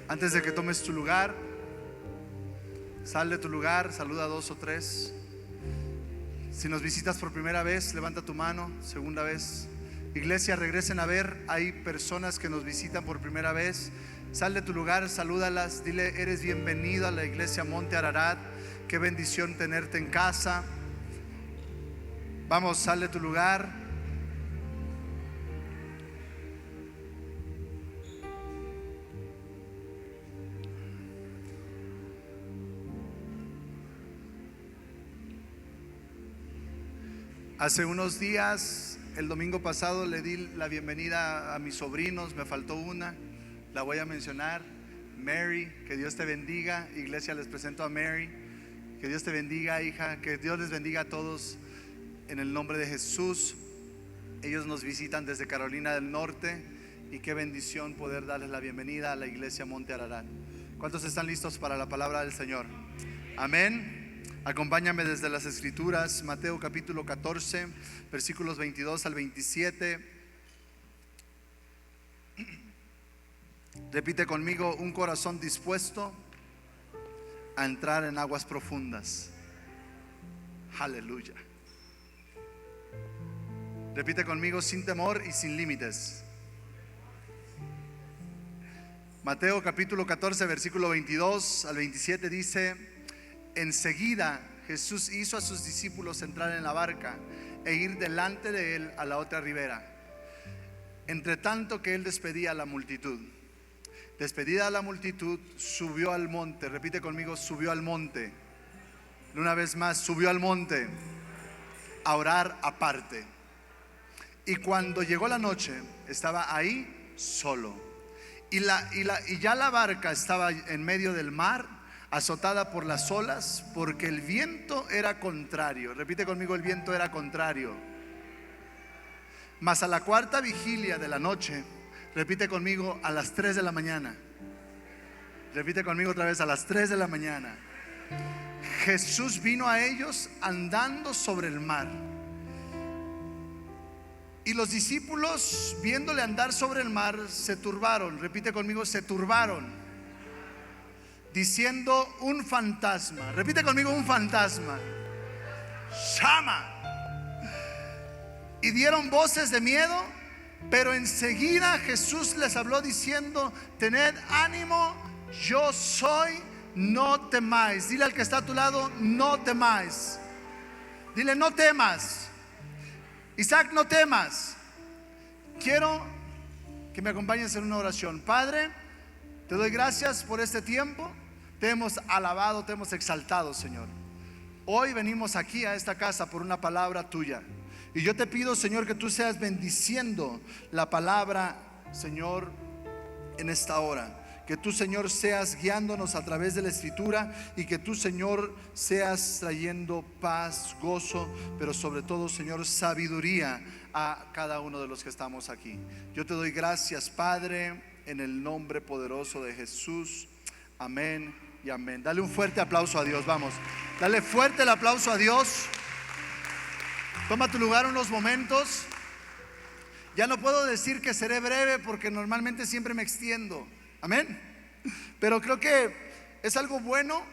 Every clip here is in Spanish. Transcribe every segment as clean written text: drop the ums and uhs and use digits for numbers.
Antes de que tomes tu lugar, sal de tu lugar, saluda a 2 o 3. Si nos visitas por primera vez, levanta tu mano. Segunda vez. Iglesia, regresen a ver. Hay personas que nos visitan por primera vez. Sal de tu lugar, salúdalas. Dile: eres bienvenido a la iglesia Monte Ararat. Qué bendición tenerte en casa. Vamos, sal de tu lugar. Hace unos días, el domingo pasado, le di la bienvenida a mis sobrinos. Me faltó una, la voy a mencionar: Mary. Que Dios te bendiga. Iglesia, les presento a Mary. Que Dios te bendiga, hija. Que Dios les bendiga a todos en el nombre de Jesús. Ellos nos visitan desde Carolina del Norte, y qué bendición poder darles la bienvenida a la iglesia Monte Ararat. ¿Cuántos están listos para la palabra del Señor? Amén. Acompáñame desde las Escrituras, Mateo capítulo 14, versículos 22 al 27. Repite conmigo: un corazón dispuesto a entrar en aguas profundas. Aleluya. Repite conmigo: sin temor y sin límites. Mateo capítulo 14, versículo 22 al 27 dice: enseguida Jesús hizo a sus discípulos entrar en la barca e ir delante de él a la otra ribera, entre tanto que él despedía a la multitud. Despedida a la multitud, subió al monte. Repite conmigo: subió al monte. Una vez más: subió al monte a orar aparte. Y cuando llegó la noche, estaba ahí solo. Y ya la barca estaba en medio del mar, azotada por las olas, porque el viento era contrario. Repite conmigo: el viento era contrario. Mas a la cuarta vigilia de la noche, repite conmigo: a las 3 de la mañana. Repite conmigo otra vez: a las 3 de la mañana, Jesús vino a ellos andando sobre el mar. Y los discípulos, viéndole andar sobre el mar, se turbaron. Repite conmigo: se turbaron, diciendo: un fantasma. Repite conmigo: un fantasma. Llama. Y dieron voces de miedo, pero enseguida Jesús les habló diciendo: tened ánimo, yo soy, no temáis. Dile al que está a tu lado: no temáis. Dile: no temas. Isaac, no temas. Quiero que me acompañes en una oración. Padre, te doy gracias por este tiempo. Te hemos alabado, te hemos exaltado, Señor. Hoy venimos aquí a esta casa por una palabra tuya. Y yo te pido, Señor, que tú seas bendiciendo la palabra, Señor, en esta hora. Que tú, Señor, seas guiándonos a través de la Escritura, y que tú, Señor, seas trayendo paz, gozo, pero sobre todo, Señor, sabiduría a cada uno de los que estamos aquí. Yo te doy gracias, Padre, en el nombre poderoso de Jesús. Amén y amén. Dale un fuerte aplauso a Dios. Vamos, dale fuerte el aplauso a Dios. Toma tu lugar unos momentos. Ya no puedo decir que seré breve, porque normalmente siempre me extiendo. Amén. Pero creo que es algo bueno,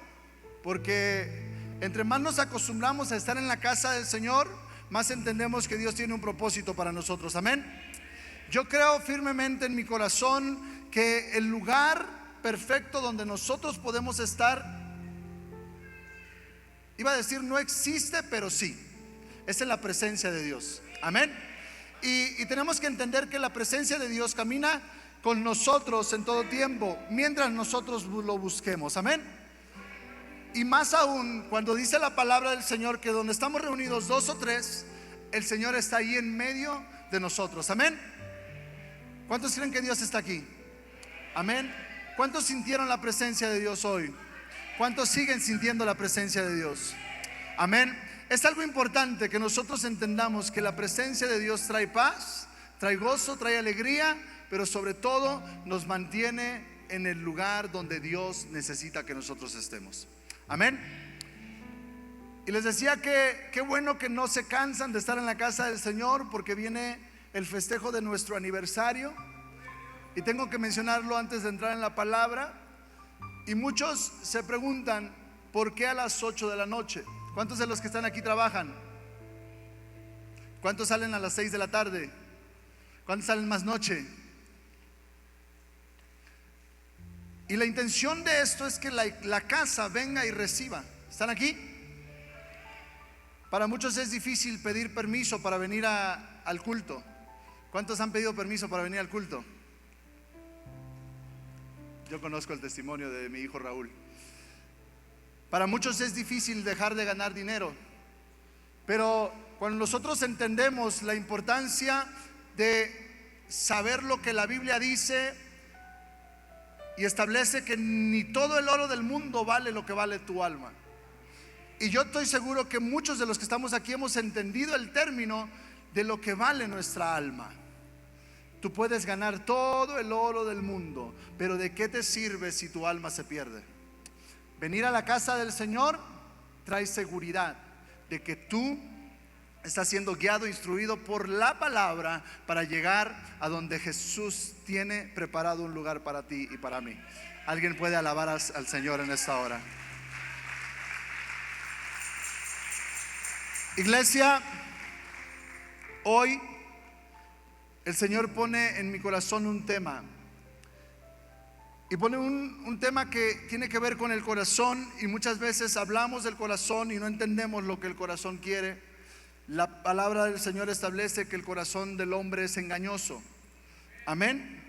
porque entre más nos acostumbramos a estar en la casa del Señor, más entendemos que Dios tiene un propósito para nosotros. Amén. Yo creo firmemente en mi corazón que el lugar perfecto donde nosotros podemos estar, iba a decir no existe, pero sí, es en la presencia de Dios. Amén. Y tenemos que entender que la presencia de Dios camina con nosotros en todo tiempo, mientras nosotros lo busquemos. Amén. Y más aún cuando dice la palabra del Señor que donde estamos reunidos 2 o 3, el Señor está ahí en medio de nosotros. Amén. ¿Cuántos creen que Dios está aquí? Amén. ¿Cuántos sintieron la presencia de Dios hoy? ¿Cuántos siguen sintiendo la presencia de Dios? Amén. Es algo importante que nosotros entendamos que la presencia de Dios trae paz, trae gozo, trae alegría, pero sobre todo nos mantiene en el lugar donde Dios necesita que nosotros estemos. Amén. Y les decía que qué bueno que no se cansan de estar en la casa del Señor, porque viene el festejo de nuestro aniversario. Y tengo que mencionarlo antes de entrar en la palabra. Y muchos se preguntan, ¿por qué a las 8 de la noche? ¿Cuántos de los que están aquí trabajan? ¿Cuántos salen a las 6 de la tarde? ¿Cuántos salen más noche? Y la intención de esto es que la casa venga y reciba. ¿Están aquí? Para muchos es difícil pedir permiso para venir al culto. ¿Cuántos han pedido permiso para venir al culto? Yo conozco el testimonio de mi hijo Raúl. Para muchos es difícil dejar de ganar dinero, pero cuando nosotros entendemos la importancia de saber lo que la Biblia dice y establece que ni todo el oro del mundo vale lo que vale tu alma. Y yo estoy seguro que muchos de los que estamos aquí hemos entendido el término de lo que vale nuestra alma. Tú puedes ganar todo el oro del mundo, pero ¿de qué te sirve si tu alma se pierde? Venir a la casa del Señor trae seguridad de que tú estás siendo guiado, instruido por la palabra para llegar a donde Jesús tiene preparado un lugar para ti y para mí. ¿Alguien puede alabar al Señor en esta hora? Iglesia, hoy el Señor pone en mi corazón un tema. Y pone un tema que tiene que ver con el corazón. Y muchas veces hablamos del corazón y no entendemos lo que el corazón quiere. La palabra del Señor establece que el corazón del hombre es engañoso. Amén.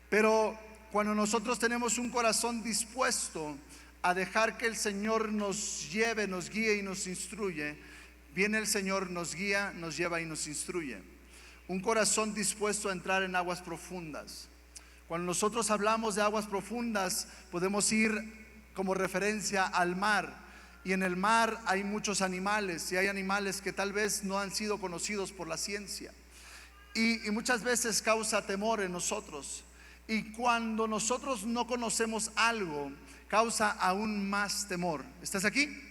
Pero cuando nosotros tenemos un corazón dispuesto a dejar que el Señor nos lleve, nos guíe y nos instruye, viene el Señor, nos guía, nos lleva y nos instruye. Un corazón dispuesto a entrar en aguas profundas. Cuando nosotros hablamos de aguas profundas, podemos ir como referencia al mar. Y en el mar hay muchos animales, y hay animales que tal vez no han sido conocidos por la ciencia. Y muchas veces causa temor en nosotros. Y cuando nosotros no conocemos algo, causa aún más temor. ¿Estás aquí?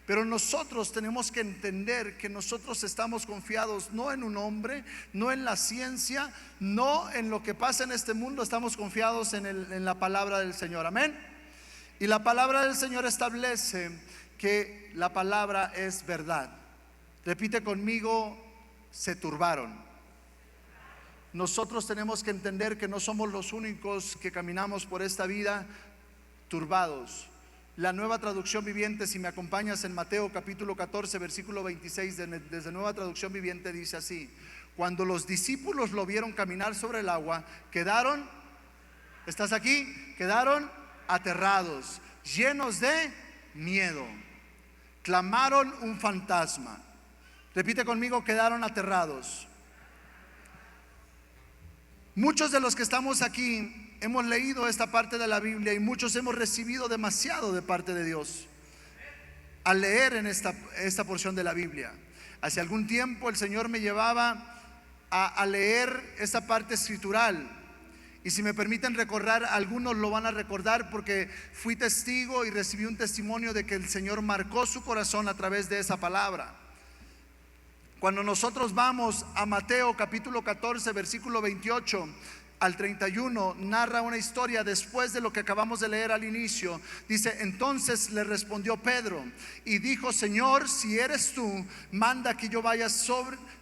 Pero nosotros tenemos que entender que nosotros estamos confiados no en un hombre, no en la ciencia, no en lo que pasa en este mundo. Estamos confiados en la palabra del Señor. Amén. Y la palabra del Señor establece que la palabra es verdad. Repite conmigo: se turbaron. Nosotros tenemos que entender que no somos los únicos que caminamos por esta vida turbados. La Nueva Traducción Viviente, si me acompañas en Mateo capítulo 14 versículo 26, desde Nueva Traducción Viviente, dice así: cuando los discípulos lo vieron caminar sobre el agua, quedaron, ¿estás aquí? Quedaron aterrados, llenos de miedo, clamaron un fantasma. Repite conmigo: quedaron aterrados. Muchos de los que estamos aquí hemos leído esta parte de la Biblia y muchos hemos recibido demasiado de parte de Dios al leer en esta porción de la Biblia. Hace algún tiempo el Señor me llevaba a leer esta parte escritural, y si me permiten recordar, algunos lo van a recordar porque fui testigo y recibí un testimonio de que el Señor marcó su corazón a través de esa palabra. Cuando nosotros vamos a Mateo capítulo 14 versículo 28 al 31, narra una historia después de lo que acabamos de leer al inicio. Dice: entonces le respondió Pedro y dijo: Señor, si eres tú, manda que yo vaya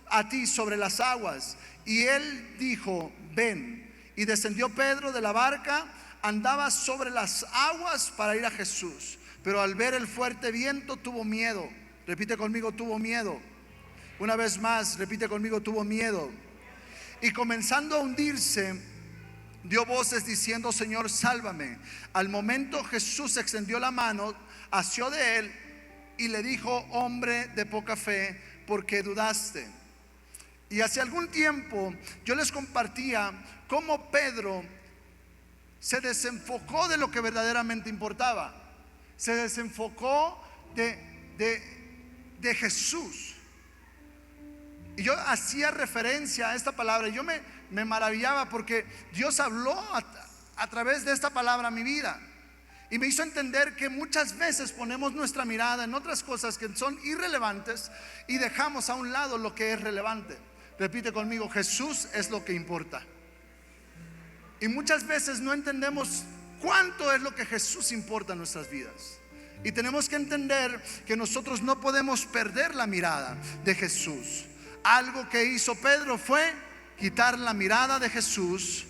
a ti sobre las aguas. Y él dijo: ven. Y descendió Pedro de la barca, andaba sobre las aguas para ir a Jesús, pero al ver el fuerte viento tuvo miedo. Repite conmigo: tuvo miedo. Una vez más, repite conmigo: tuvo miedo. Y comenzando a hundirse, dio voces diciendo: Señor, sálvame. Al momento Jesús extendió la mano, asió de él y le dijo: hombre de poca fe, ¿por qué dudaste? Y hace algún tiempo yo les compartía cómo Pedro se desenfocó de lo que verdaderamente importaba. Se desenfocó de Jesús. Y yo hacía referencia a esta palabra y yo me maravillaba porque Dios habló a través de esta palabra a mi vida. Y me hizo entender que muchas veces ponemos nuestra mirada en otras cosas que son irrelevantes y dejamos a un lado lo que es relevante. Repite conmigo: Jesús es lo que importa. Y muchas veces no entendemos ¿Cuánto es lo que Jesús importa en nuestras vidas? Y tenemos que entender que nosotros no podemos perder la mirada de Jesús. Algo que hizo Pedro fue quitar la mirada de Jesús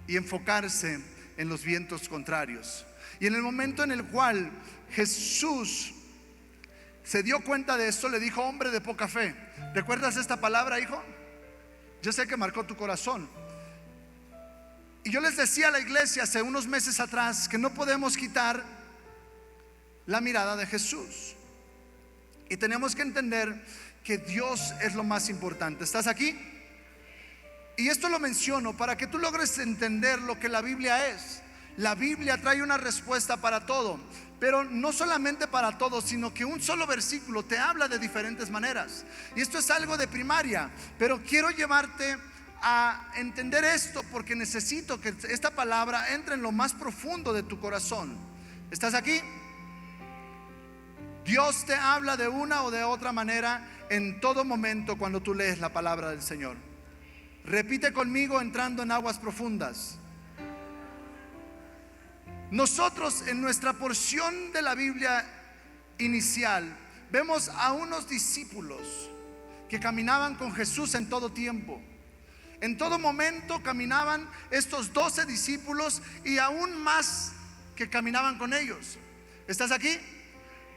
y enfocarse en los vientos contrarios. Y en el momento en el cual Jesús se dio cuenta de esto, le dijo: hombre de poca fe. ¿Recuerdas esta palabra, hijo? Yo sé que marcó tu corazón. Y yo les decía a la iglesia hace unos meses atrás que no podemos quitar la mirada de Jesús. Y tenemos que entender que Dios es lo más importante. ¿Estás aquí? Y esto lo menciono para que tú logres entender lo que la Biblia es. La Biblia trae una respuesta para todo, pero no solamente para todo, sino que un solo versículo te habla de diferentes maneras. Y esto es algo de primaria, pero quiero llevarte a entender esto porque necesito que esta palabra entre en lo más profundo de tu corazón. ¿Estás aquí? Dios te habla de una o de otra manera en todo momento cuando tú lees la palabra del Señor. Repite conmigo: entrando en aguas profundas. Nosotros en nuestra porción de la Biblia inicial vemos a unos discípulos que caminaban con Jesús en todo tiempo. En todo momento caminaban estos 12 discípulos y aún más que caminaban con ellos. ¿Estás aquí?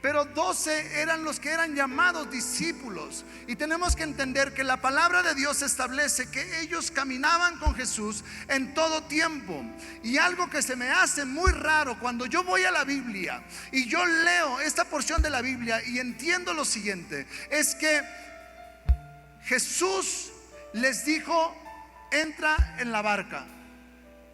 Pero 12 eran los que eran llamados discípulos. Y tenemos que entender que la palabra de Dios establece que ellos caminaban con Jesús en todo tiempo. Y algo que se me hace muy raro cuando yo voy a la Biblia y yo leo esta porción de la Biblia y entiendo lo siguiente: es que Jesús les dijo: entra en la barca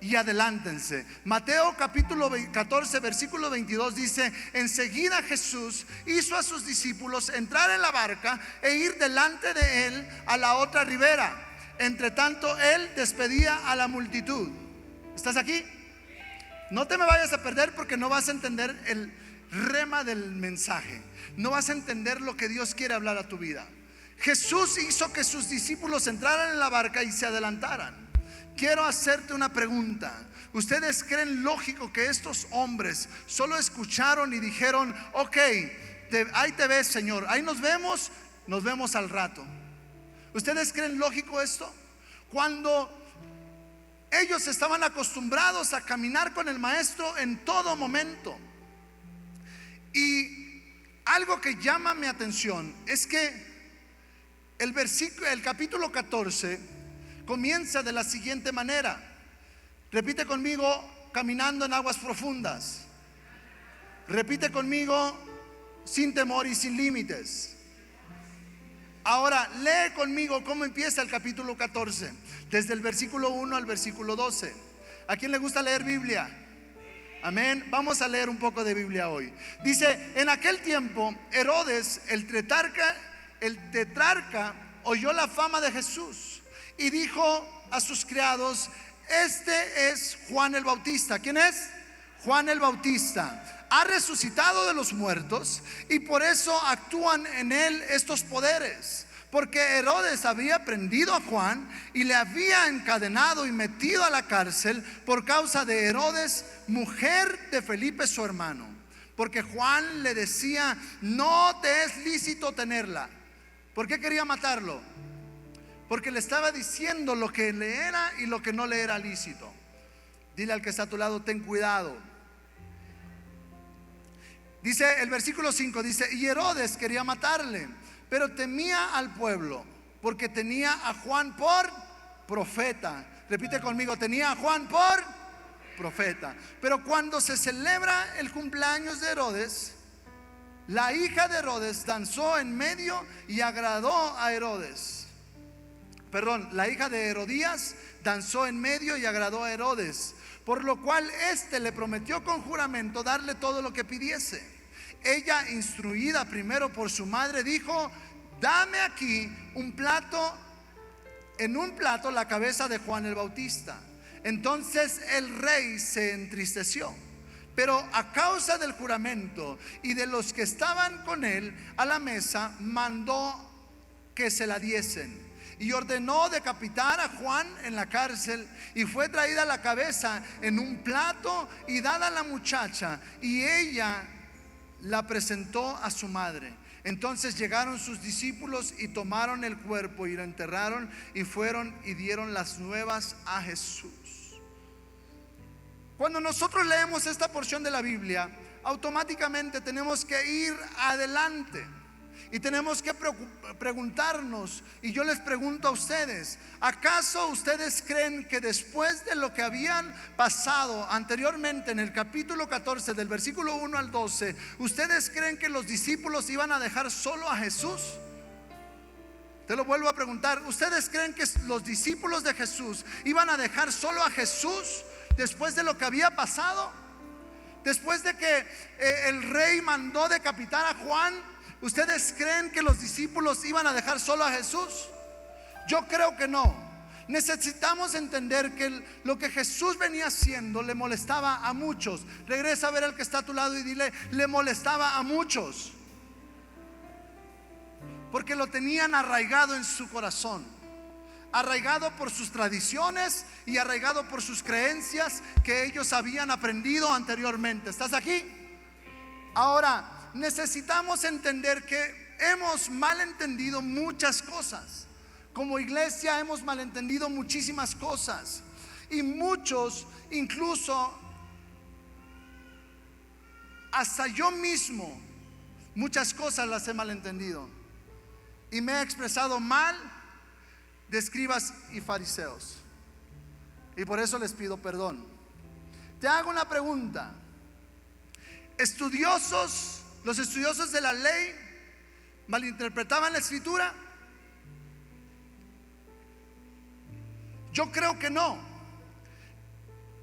y adelántense. Mateo capítulo 14 versículo 22 dice: enseguida Jesús hizo a sus discípulos entrar en la barca e ir delante de él a la otra ribera. Entre tanto él despedía a la multitud. ¿Estás aquí? No te me vayas a perder porque no vas a entender el rema del mensaje. No vas a entender lo que Dios quiere hablar a tu vida. Jesús hizo que sus discípulos entraran en la barca y se adelantaran. Quiero hacerte una pregunta. ¿Ustedes creen lógico que estos hombres solo escucharon y dijeron: ok, ahí te ves, Señor, ahí nos vemos al rato? ¿Ustedes creen lógico esto? Cuando ellos estaban acostumbrados a caminar con el maestro en todo momento. Y algo que llama mi atención es que el capítulo 14 comienza de la siguiente manera. Repite conmigo: caminando en aguas profundas. Repite conmigo: sin temor y sin límites. Ahora lee conmigo cómo empieza el capítulo 14, desde el versículo 1 al versículo 12. ¿A quién le gusta leer Biblia? Amén. Vamos a leer un poco de Biblia hoy. Dice: en aquel tiempo Herodes el tetrarca oyó la fama de Jesús y dijo a sus criados: este es Juan el Bautista. ¿Quién es? Juan el Bautista. Ha resucitado de los muertos y por eso actúan en él estos poderes. Porque Herodes había prendido a Juan y le había encadenado y metido a la cárcel por causa de Herodes, mujer de Felipe su hermano. Porque Juan le decía: no te es lícito tenerla. ¿Por qué quería matarlo? Porque le estaba diciendo lo que le era y lo que no le era lícito. Dile al que está a tu lado: ten cuidado. Dice el versículo 5, dice: y Herodes quería matarle, pero temía al pueblo, porque tenía a Juan por profeta. Repite conmigo: tenía a Juan por profeta. Pero cuando se celebra el cumpleaños de Herodes, la hija de Herodes danzó en medio y agradó a Herodes. Perdón, la hija de Herodías danzó en medio y agradó a Herodes, por lo cual éste le prometió con juramento darle todo lo que pidiese. Ella, instruida primero por su madre, dijo: dame aquí en un plato la cabeza de Juan el Bautista. Entonces el rey se entristeció, pero a causa del juramento y de los que estaban con él a la mesa, mandó que se la diesen. y ordenó decapitar a Juan en la cárcel, y fue traída la cabeza en un plato y dada a la muchacha, y ella la presentó a su madre. Entonces llegaron sus discípulos y tomaron el cuerpo y lo enterraron, y fueron y dieron las nuevas a Jesús. Cuando nosotros leemos esta porción de la Biblia, automáticamente tenemos que ir adelante y tenemos que preguntarnos, y yo les pregunto a ustedes: ¿acaso ustedes creen que después de lo que habían pasado anteriormente en el capítulo 14 del versículo 1 al 12, ustedes creen que los discípulos iban a dejar solo a Jesús? Te lo vuelvo a preguntar: ¿ustedes creen que los discípulos de Jesús iban a dejar solo a Jesús después de lo que había pasado? Después de que el rey mandó decapitar a Juan, ¿ustedes creen que los discípulos iban a dejar solo a Jesús? Yo creo que no. Necesitamos entender que lo que Jesús venía haciendo le molestaba a muchos. Regresa a ver al que está a tu lado y dile: le molestaba a muchos, porque lo tenían arraigado en su corazón, arraigado por sus tradiciones y arraigado por sus creencias que ellos habían aprendido anteriormente. ¿Estás aquí? Ahora, necesitamos entender que hemos malentendido muchas cosas. Como iglesia hemos malentendido muchísimas cosas, y muchos, incluso hasta yo mismo, muchas cosas las he malentendido y me he expresado mal de escribas y fariseos, y por eso les pido perdón. Te hago una pregunta: ¿los estudiosos de la ley malinterpretaban la escritura? Yo creo que no.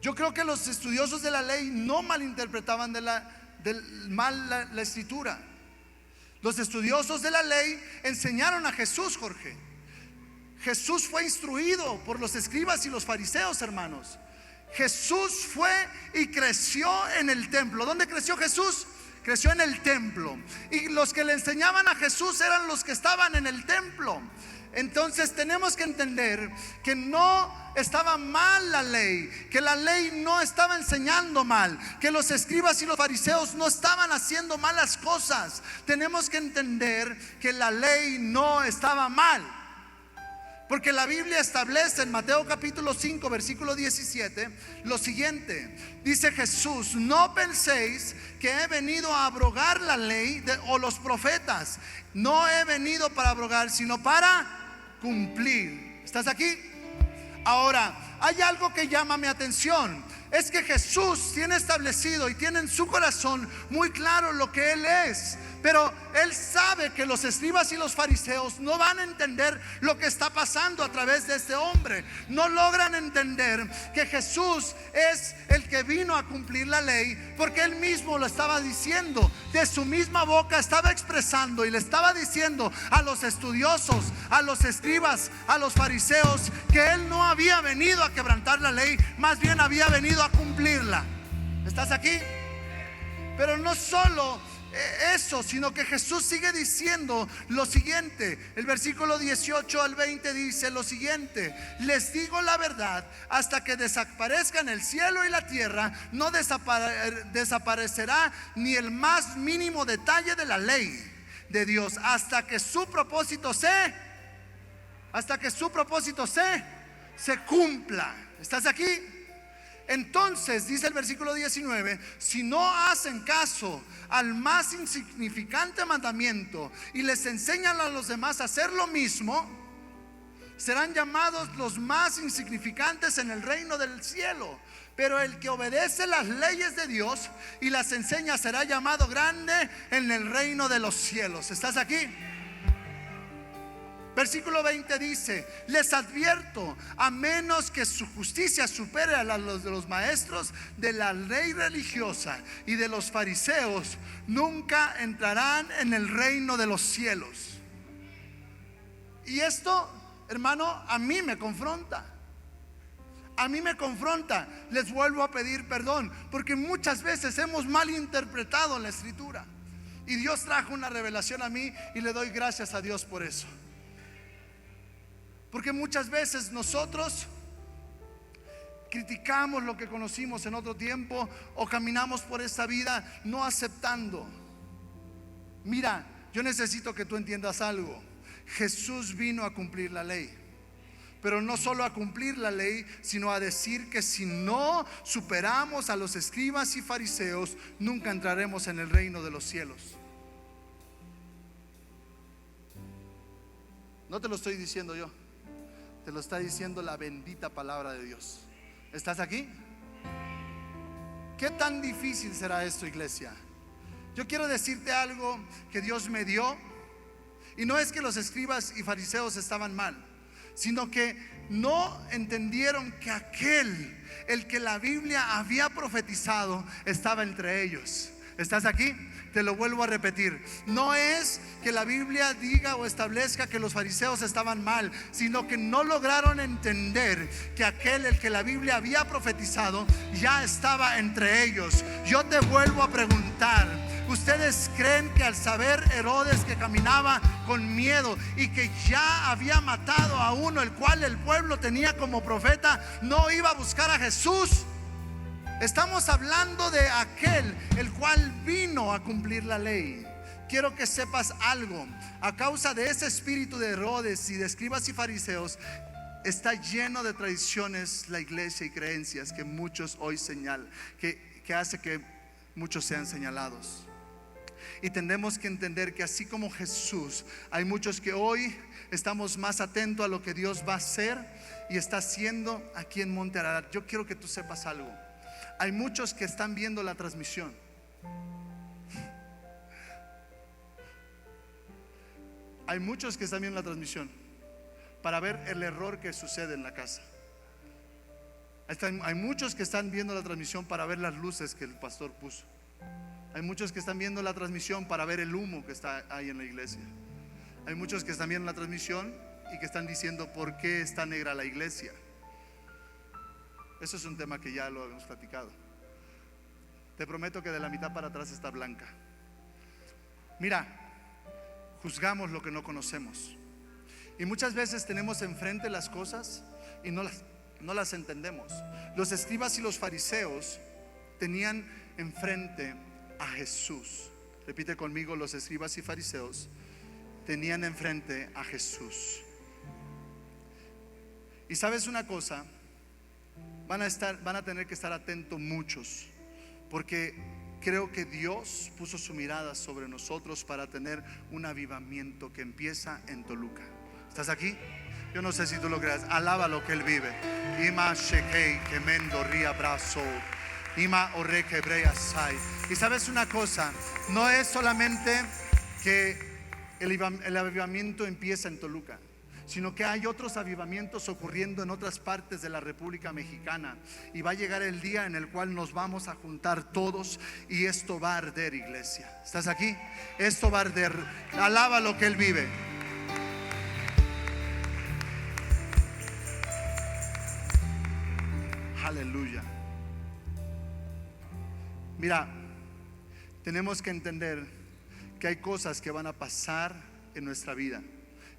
Yo creo que los estudiosos de la ley no malinterpretaban la escritura. Los estudiosos de la ley enseñaron a Jesús, Jorge. Jesús fue instruido por los escribas y los fariseos, hermanos. Jesús fue y creció en el templo. ¿Dónde creció Jesús? Creció en el templo. Y los que le enseñaban a Jesús eran los que estaban en el templo. Entonces tenemos que entender que no estaba mal la ley, que la ley no estaba enseñando mal, que los escribas y los fariseos no estaban haciendo malas cosas. Tenemos que entender que la ley no estaba mal, porque la Biblia establece en Mateo capítulo 5 versículo 17 lo siguiente. Dice Jesús: no penséis que he venido a abrogar la ley o los profetas. No he venido para abrogar, sino para cumplir. ¿Estás aquí? Ahora, hay algo que llama mi atención. Es que Jesús tiene establecido y tiene en su corazón muy claro lo que Él es. Pero Él sabe que los escribas y los fariseos no van a entender lo que está pasando a través de este hombre. No logran entender que Jesús es el que vino a cumplir la ley, porque Él mismo lo estaba diciendo. De su misma boca estaba expresando y le estaba diciendo a los estudiosos, a los escribas, a los fariseos, que Él no había venido a quebrantar la ley, más bien había venido a cumplirla. ¿Estás aquí? Pero no solo eso, sino que Jesús sigue diciendo lo siguiente. El versículo 18 al 20 dice lo siguiente: les digo la verdad, hasta que desaparezcan el cielo y la tierra, no desaparecerá ni el más mínimo detalle de la ley de Dios, hasta que su propósito se cumpla. ¿Estás aquí? Entonces dice el versículo 19: si no hacen caso al más insignificante mandamiento y les enseñan a los demás a hacer lo mismo, serán llamados los más insignificantes en el reino del cielo. Pero el que obedece las leyes de Dios y las enseña será llamado grande en el reino de los cielos. ¿Estás aquí? Versículo 20 dice: les advierto, a menos que su justicia supere a los de los maestros de la ley religiosa y de los fariseos, nunca entrarán en el reino de los cielos. Y esto, hermano, a mí me confronta. Les vuelvo a pedir perdón, porque muchas veces hemos malinterpretado la escritura, y Dios trajo una revelación a mí y le doy gracias a Dios por eso. Porque muchas veces nosotros criticamos lo que conocimos en otro tiempo o caminamos por esta vida no aceptando. Mira, yo necesito que tú entiendas algo. Jesús vino a cumplir la ley, pero no solo a cumplir la ley, sino a decir que si no superamos a los escribas y fariseos, nunca entraremos en el reino de los cielos. No te lo estoy diciendo yo, te lo está diciendo la bendita palabra de Dios. ¿Estás aquí? ¿Qué tan difícil será esto, iglesia? Yo quiero decirte algo que Dios me dio. Y no es que los escribas y fariseos estaban mal, sino que no entendieron que aquel, el que la Biblia había profetizado, estaba entre ellos. ¿Estás aquí? Te lo vuelvo a repetir. No es que la Biblia diga o establezca que los fariseos estaban mal, sino que no lograron entender que aquel, el que la Biblia había profetizado, ya estaba entre ellos. Yo te vuelvo a preguntar: ¿ustedes creen que al saber Herodes que caminaba con miedo y que ya había matado a uno, el cual el pueblo tenía como profeta, no iba a buscar a Jesús? Estamos hablando de aquel el cual vino a cumplir la ley. Quiero que sepas algo: a causa de ese espíritu de Herodes y de escribas y fariseos, está lleno de tradiciones la iglesia y creencias que muchos hoy señalan, que hace que muchos sean señalados. Y tenemos que entender que así como Jesús, hay muchos que hoy estamos más atentos a lo que Dios va a hacer y está haciendo aquí en Monte Ararat. Yo quiero que tú sepas algo: hay muchos que están viendo la transmisión. Hay muchos que están viendo la transmisión para ver el error que sucede en la casa. Hay muchos que están viendo la transmisión para ver las luces que el pastor puso. Hay muchos que están viendo la transmisión para ver el humo que está ahí en la iglesia. Hay muchos que están viendo la transmisión y que están diciendo: ¿por qué está negra la iglesia? Eso es un tema que ya lo hemos platicado. Te prometo que de la mitad para atrás está blanca. Mira, juzgamos lo que no conocemos. Y muchas veces tenemos enfrente las cosas y no las entendemos. Los escribas y los fariseos tenían enfrente a Jesús. Repite conmigo: los escribas y fariseos tenían enfrente a Jesús. Y sabes una cosa, van a tener que estar atentos muchos, porque creo que Dios puso su mirada sobre nosotros para tener un avivamiento que empieza en Toluca. ¿Estás aquí? Yo no sé si tú lo creas. Alaba lo que Él vive. Ima shekei kemendo ria brazo. Ima oreke brea sai. Y sabes una cosa, no es solamente que el avivamiento empieza en Toluca, sino que hay otros avivamientos ocurriendo en otras partes de la República Mexicana. Y va a llegar el día en el cual nos vamos a juntar todos y esto va a arder, iglesia. ¿Estás aquí? Esto va a arder. Alaba lo que Él vive. Aleluya. Mira, tenemos que entender que hay cosas que van a pasar en nuestra vida,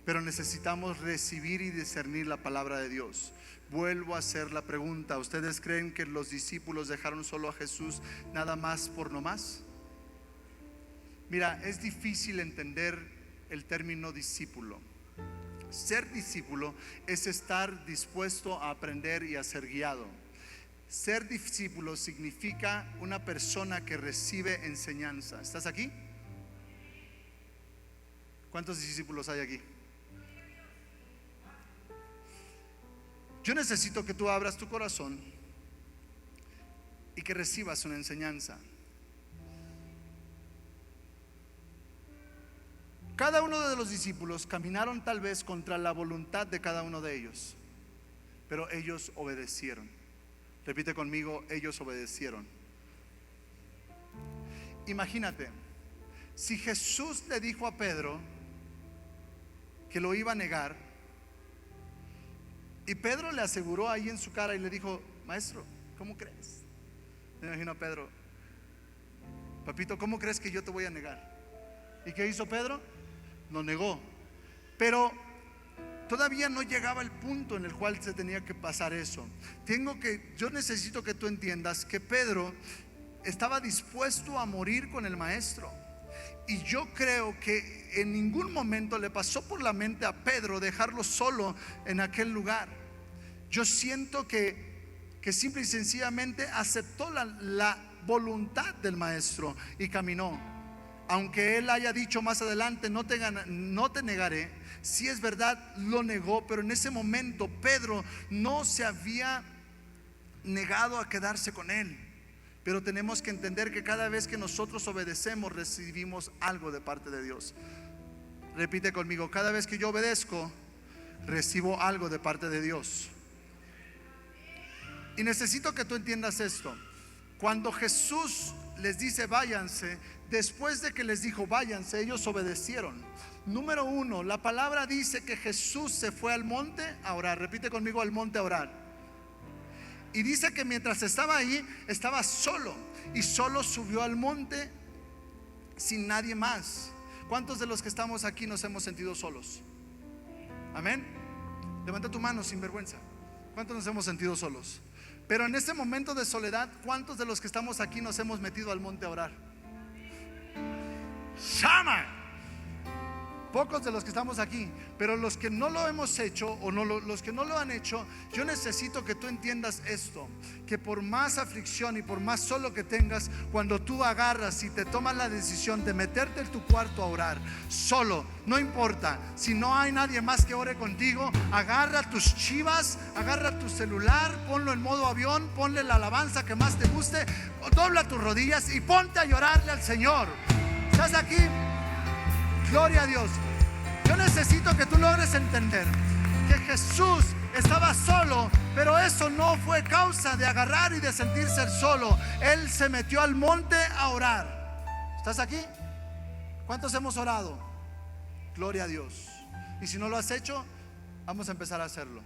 pero necesitamos recibir y discernir la palabra de Dios. Vuelvo a hacer la pregunta: ¿ustedes creen que los discípulos dejaron solo a Jesús nada más por nomás? Mira, es difícil entender el término discípulo. Ser discípulo es estar dispuesto a aprender y a ser guiado. Ser discípulo significa una persona que recibe enseñanza. ¿Estás aquí? ¿Cuántos discípulos hay aquí? Yo necesito que tú abras tu corazón y que recibas una enseñanza. Cada uno de los discípulos caminaron tal vez contra la voluntad de cada uno de ellos, pero ellos obedecieron. Repite conmigo: ellos obedecieron. Imagínate, si Jesús le dijo a Pedro que lo iba a negar, y Pedro le aseguró ahí en su cara y le dijo: maestro, ¿cómo crees? Me imagino a Pedro: papito, ¿cómo crees que yo te voy a negar? ¿Y qué hizo Pedro? Lo negó. Pero todavía no llegaba el punto en el cual se tenía que pasar eso. Yo necesito que tú entiendas que Pedro estaba dispuesto a morir con el maestro. Y yo creo que en ningún momento le pasó por la mente a Pedro dejarlo solo en aquel lugar. Yo siento que simple y sencillamente aceptó la voluntad del maestro y caminó. Aunque él haya dicho más adelante, no te negaré, si es verdad, lo negó. Pero en ese momento Pedro no se había negado a quedarse con él. Pero tenemos que entender que cada vez que nosotros obedecemos, recibimos algo de parte de Dios. Repite conmigo: cada vez que yo obedezco, recibo algo de parte de Dios. Y necesito que tú entiendas esto. Cuando Jesús les dice váyanse, después de que les dijo váyanse, ellos obedecieron. Número uno, la palabra dice que Jesús se fue al monte a orar. Repite conmigo: al monte a orar. Y dice que mientras estaba ahí, estaba solo. Y solo subió al monte sin nadie más. ¿Cuántos de los que estamos aquí nos hemos sentido solos? Amén. Levanta tu mano sin vergüenza. ¿Cuántos nos hemos sentido solos? Pero en este momento de soledad, ¿cuántos de los que estamos aquí nos hemos metido al monte a orar? ¡Llama! Pocos de los que estamos aquí. Pero los que no lo hemos hecho, o los que no lo han hecho, yo necesito que tú entiendas esto: que por más aflicción y por más solo que tengas, cuando tú agarras y te tomas la decisión de meterte en tu cuarto a orar solo, no importa si no hay nadie más que ore contigo, agarra tus chivas, agarra tu celular, ponlo en modo avión, ponle la alabanza que más te guste, dobla tus rodillas y ponte a llorarle al Señor. ¿Estás aquí? Gloria a Dios. Yo necesito que tú logres entender que Jesús estaba solo, pero eso no fue causa de agarrar y de sentirse solo. Él se metió al monte a orar. ¿Estás aquí? ¿Cuántos hemos orado? Gloria a Dios. Y si no lo has hecho, vamos a empezar a hacerlo.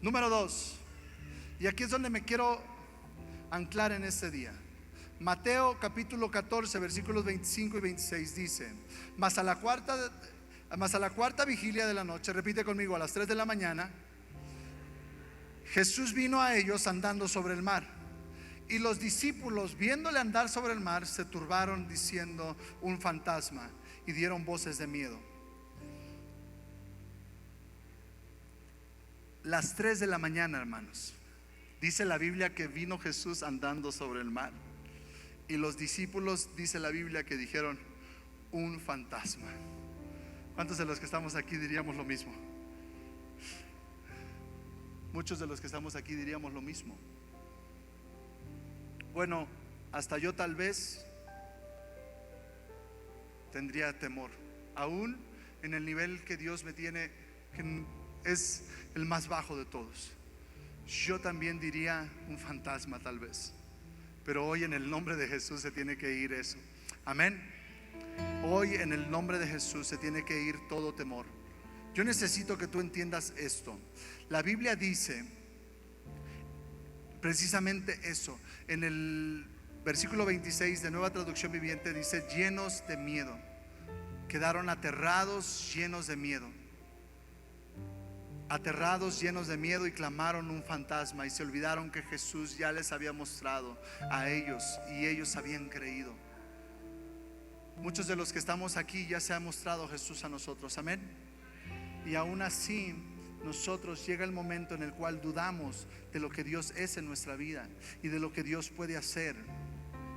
Número 2. Y aquí es donde me quiero anclar en este día. Mateo capítulo 14 versículos 25 y 26 dice: Mas a la cuarta vigilia de la noche, repite conmigo, a las 3 de la mañana, Jesús vino a ellos andando sobre el mar. Y los discípulos, viéndole andar sobre el mar, se turbaron diciendo: un fantasma, y dieron voces de miedo. Las 3 de la mañana, hermanos, dice la Biblia que vino Jesús andando sobre el mar. Y los discípulos, dice la Biblia, que dijeron: un fantasma. ¿Cuántos de los que estamos aquí diríamos lo mismo? Muchos de los que estamos aquí diríamos lo mismo. Bueno, hasta yo tal vez tendría temor, aún en el nivel que Dios me tiene, que es el más bajo de todos. Yo también diría un fantasma tal vez. Pero hoy en el nombre de Jesús se tiene que ir eso. Amén. Hoy en el nombre de Jesús se tiene que ir todo temor. Yo necesito que tú entiendas esto. La Biblia dice precisamente eso. En el versículo 26 de Nueva Traducción Viviente dice: llenos de miedo. Quedaron aterrados, llenos de miedo. Aterrados, llenos de miedo, y clamaron un fantasma, y se olvidaron que Jesús ya les había mostrado a ellos, y ellos habían creído. Muchos de los que estamos aquí ya se ha mostrado Jesús a nosotros, amén. Y aún así nosotros llega el momento en el cual dudamos de lo que Dios es en nuestra vida y de lo que Dios puede hacer.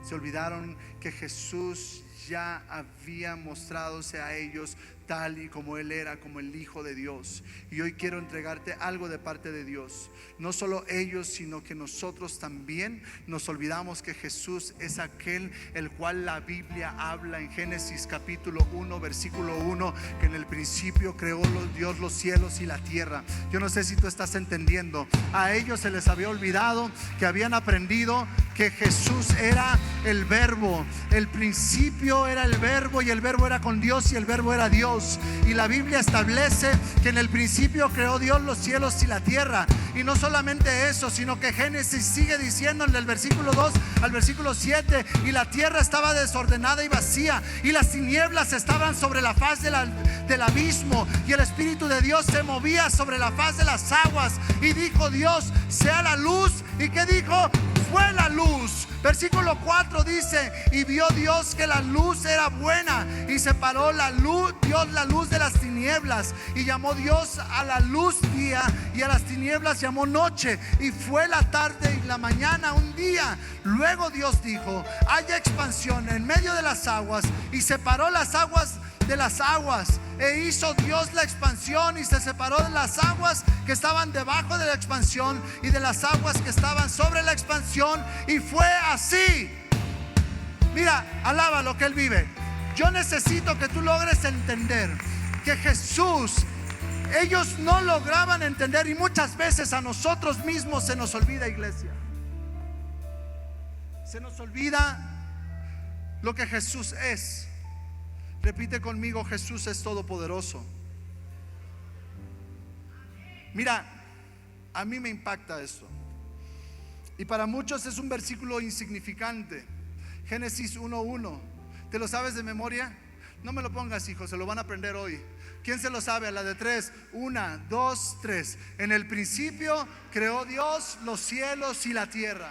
Se olvidaron que Jesús ya había mostradose a ellos tal y como Él era, como el Hijo de Dios. Y hoy quiero entregarte algo de parte de Dios. No solo ellos, sino que nosotros también nos olvidamos que Jesús es aquel el cual la Biblia habla en Génesis capítulo 1 versículo 1, que en el principio creó Dios los cielos y la tierra. Yo no sé si tú estás entendiendo. A ellos se les había olvidado que habían aprendido que Jesús era el verbo, el principio principio era el verbo, y el verbo era con Dios, y el verbo era Dios. Y la Biblia establece que en el principio creó Dios los cielos y la tierra. Y no solamente eso, sino que Génesis sigue diciendo en el versículo 2 al versículo 7: y la tierra estaba desordenada y vacía, y las tinieblas estaban sobre la faz del abismo, y el Espíritu de Dios se movía sobre la faz de las aguas. Y dijo Dios: sea la luz. ¿Y qué dijo? Fue la luz. Versículo 4 dice: y vio Dios que la luz era buena, y separó Dios la luz de las tinieblas, y llamó Dios a la luz día, y a las tinieblas llamó noche. Y fue la tarde y la mañana un día. Luego Dios dijo: haya expansión en medio de las aguas, y separó las aguas de las aguas. E hizo Dios la expansión, y se separó de las aguas que estaban debajo de la expansión y de las aguas que estaban sobre la expansión. Y fue así. Mira, alaba lo que Él vive. Yo necesito que tú logres entender que Jesús, ellos no lograban entender, y muchas veces a nosotros mismos se nos olvida, iglesia. Se nos olvida lo que Jesús es. Repite conmigo: Jesús es todopoderoso. Mira, a mí me impacta esto, y para muchos es un versículo insignificante. Génesis 1:1. ¿Te lo sabes de memoria? No me lo pongas, hijo, se lo van a aprender hoy. ¿Quién se lo sabe? A la de 3. 1, 2, 3. En el principio creó Dios los cielos y la tierra.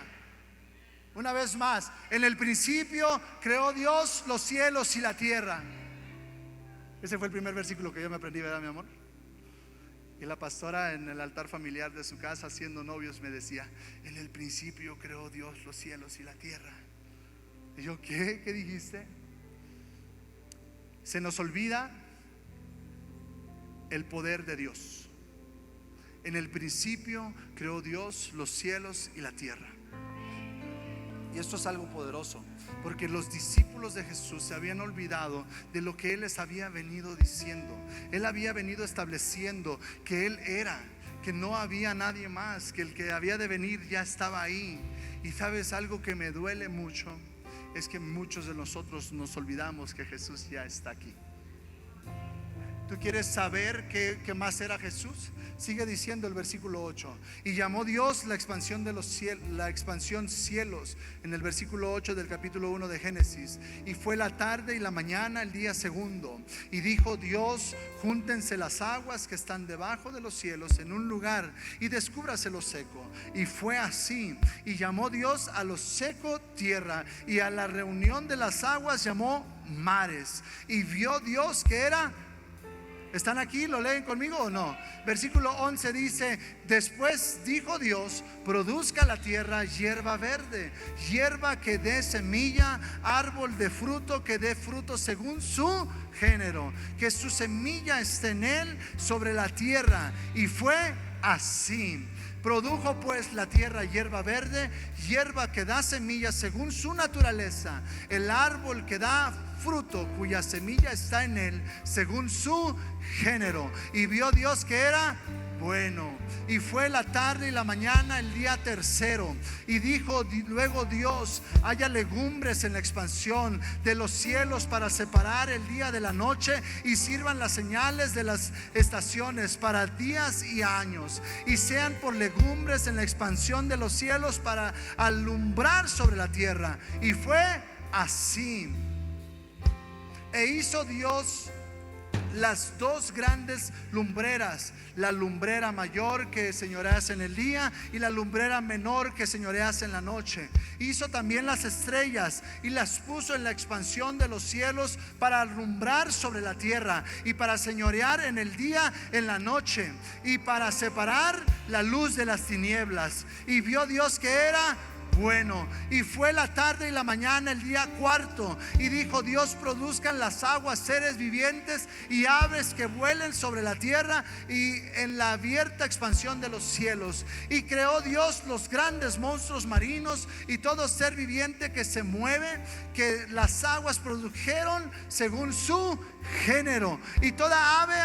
Una vez más: en el principio creó Dios los cielos y la tierra. Ese fue el primer versículo que yo me aprendí, ¿verdad, mi amor? Y la pastora en el altar familiar de su casa, siendo novios, me decía: en el principio creó Dios los cielos y la tierra. Y yo: ¿qué? ¿Qué dijiste? Se nos olvida el poder de Dios. En el principio creó Dios los cielos y la tierra. Y esto es algo poderoso, porque los discípulos de Jesús se habían olvidado de lo que Él les había venido diciendo. Él había venido estableciendo que Él era, que no había nadie más, que el que había de venir ya estaba ahí. Y sabes, algo que me duele mucho es que muchos de nosotros nos olvidamos que Jesús ya está aquí. ¿Tú quieres saber qué más era Jesús? Sigue diciendo el versículo 8: y llamó Dios la expansión de los cielos, la expansión cielos, en el versículo 8 del capítulo 1 de Génesis. Y fue la tarde y la mañana el día segundo. Y dijo Dios: júntense las aguas que están debajo de los cielos en un lugar, y descúbrase lo seco. Y fue así. Y llamó Dios a lo seco tierra, y a la reunión de las aguas llamó mares. Y vio Dios que era... ¿Están aquí? ¿Lo leen conmigo o no? Versículo 11 dice: después dijo Dios: produzca la tierra hierba verde, hierba que dé semilla, árbol de fruto que dé fruto según su género, que su semilla esté en él sobre la tierra. Y fue así. Produjo pues la tierra hierba verde, hierba que da semilla según su naturaleza, el árbol que da fruto cuya semilla está en él según su género. Y vio Dios que era bueno. Y fue la tarde y la mañana el día tercero. Y dijo luego Dios: haya legumbres en la expansión de los cielos para separar el día de la noche, y sirvan las señales de las estaciones para días y años, y sean por legumbres en la expansión de los cielos para alumbrar sobre la tierra. Y fue así. E hizo Dios las dos grandes lumbreras, la lumbrera mayor que señorease en el día, y la lumbrera menor que señorease en la noche. Hizo también las estrellas, y las puso en la expansión de los cielos para alumbrar sobre la tierra, y para señorear en el día, en la noche, y para separar la luz de las tinieblas. Y vio Dios que era bueno. Y fue la tarde y la mañana el día cuarto. Y dijo Dios: produzcan las aguas seres vivientes y aves que vuelen sobre la tierra y en la abierta expansión de los cielos. Y creó Dios los grandes monstruos marinos y todo ser viviente que se mueve, que las aguas produjeron según su género, y toda ave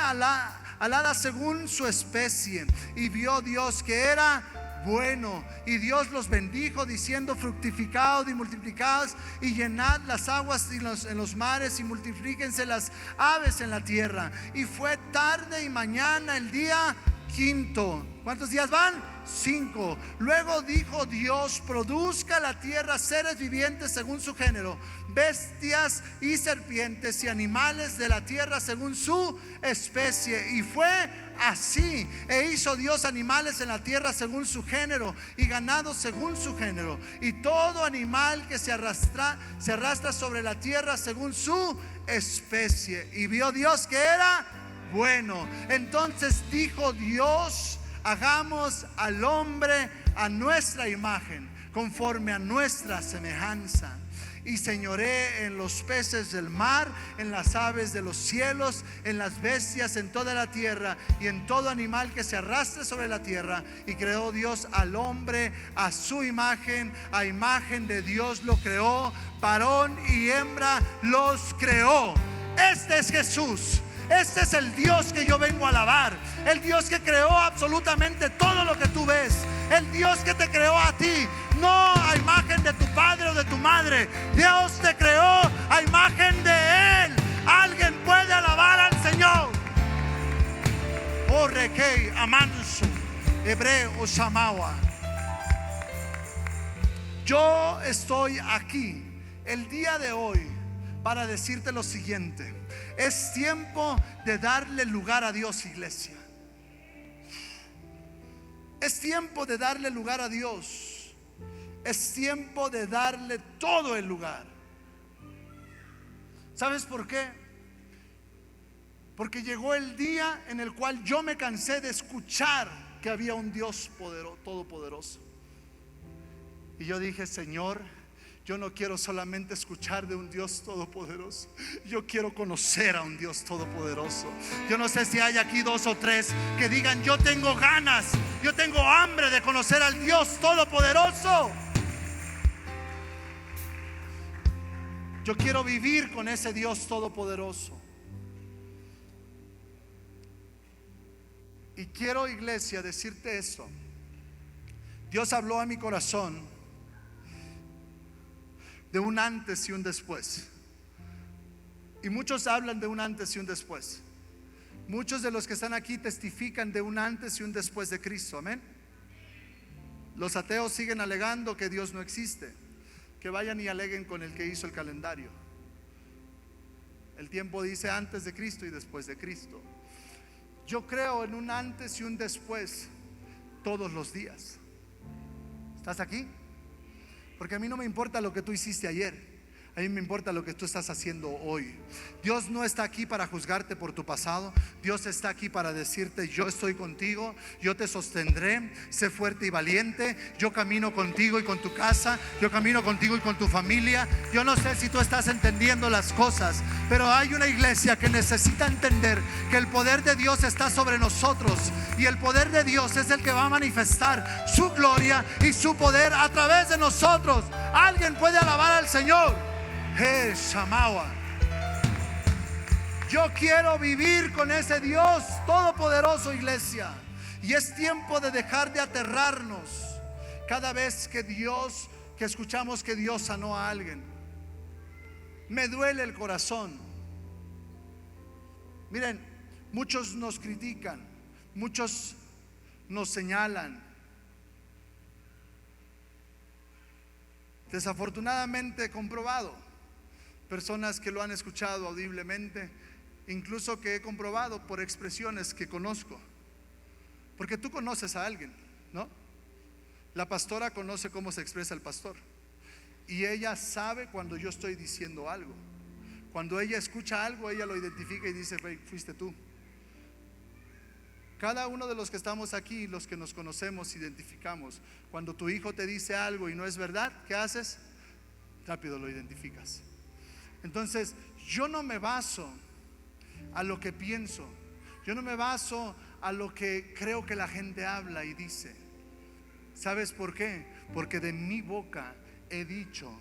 alada según su especie. Y vio Dios que era bueno. Y Dios los bendijo diciendo: fructificaos y multiplicaos y llenad las aguas en los mares y multiplíquense las aves en la tierra. Y fue tarde y mañana el día quinto. ¿Cuántos días van? 5. Luego dijo Dios: produzca la tierra seres vivientes según su género, bestias y serpientes y animales de la tierra según su especie. Y fue así. E hizo Dios animales en la tierra según su género, y ganado según su género, y todo animal que se arrastra sobre la tierra según su especie. Y vio Dios que era bueno. Entonces dijo Dios: hagamos al hombre a nuestra imagen, conforme a nuestra semejanza, y señoree en los peces del mar, en las aves de los cielos, en las bestias, en toda la tierra, y en todo animal que se arrastre sobre la tierra. Y creó Dios al hombre a su imagen, a imagen de Dios lo creó, varón y hembra los creó. Este es Jesús. Este es el Dios que yo vengo a alabar. El Dios que creó absolutamente todo lo que tú ves. El Dios que te creó a ti, no a imagen de tu padre o de tu madre. Dios te creó a imagen de Él. Alguien puede alabar al Señor. Oh, Rekei Amanso, Hebreo Samawa. Yo estoy aquí el día de hoy para decirte lo siguiente: es tiempo de darle lugar a Dios, iglesia. Es tiempo de darle lugar a Dios. Es tiempo de darle todo el lugar. ¿Sabes por qué? Porque llegó el día en el cual yo me cansé de escuchar que había un Dios todopoderoso. Y yo dije: Señor, yo no quiero solamente escuchar de un Dios todopoderoso, yo quiero conocer a un Dios todopoderoso. Yo no sé si hay aquí 2 o 3 que digan: yo tengo ganas, yo tengo hambre de conocer al Dios todopoderoso. Yo quiero vivir con ese Dios todopoderoso. Y quiero, iglesia, decirte esto. Dios habló a mi corazón de un antes y un después. Y muchos hablan de un antes y un después. Muchos de los que están aquí testifican de un antes y un después de Cristo. Amén. Los ateos siguen alegando que Dios no existe. Que vayan y aleguen con el que hizo el calendario. El tiempo dice antes de Cristo y después de Cristo. Yo creo en un antes y un después todos los días. ¿Estás aquí? Porque a mí no me importa lo que tú hiciste ayer. A mí me importa lo que tú estás haciendo hoy. Dios no está aquí para juzgarte por tu pasado. Dios está aquí para decirte: yo estoy contigo, yo te sostendré, sé fuerte y valiente. Yo camino contigo y con tu casa. Yo camino contigo y con tu familia. Yo no sé si tú estás entendiendo las cosas, pero hay una iglesia que necesita entender que el poder de Dios está sobre nosotros. Y el poder de Dios es el que va a manifestar su gloria y su poder a través de nosotros. Alguien puede alabar al Señor. Shamawa. Yo quiero vivir con ese Dios todopoderoso, iglesia. Y es tiempo de dejar de aterrarnos cada vez que escuchamos que Dios sanó a alguien. Me duele el corazón. Miren, muchos nos critican, muchos nos señalan. Desafortunadamente comprobado. Personas que lo han escuchado audiblemente, incluso que he comprobado por expresiones que conozco. Porque tú conoces a alguien, ¿no? La pastora conoce cómo se expresa el pastor. Y ella sabe cuando yo estoy diciendo algo. Cuando ella escucha algo, ella lo identifica y dice: fuiste tú. Cada uno de los que estamos aquí, los que nos conocemos, identificamos. Cuando tu hijo te dice algo y no es verdad, ¿qué haces? Rápido lo identificas. Entonces, yo no me baso a lo que pienso. Yo no me baso a lo que creo que la gente habla y dice. ¿Sabes por qué? Porque de mi boca he dicho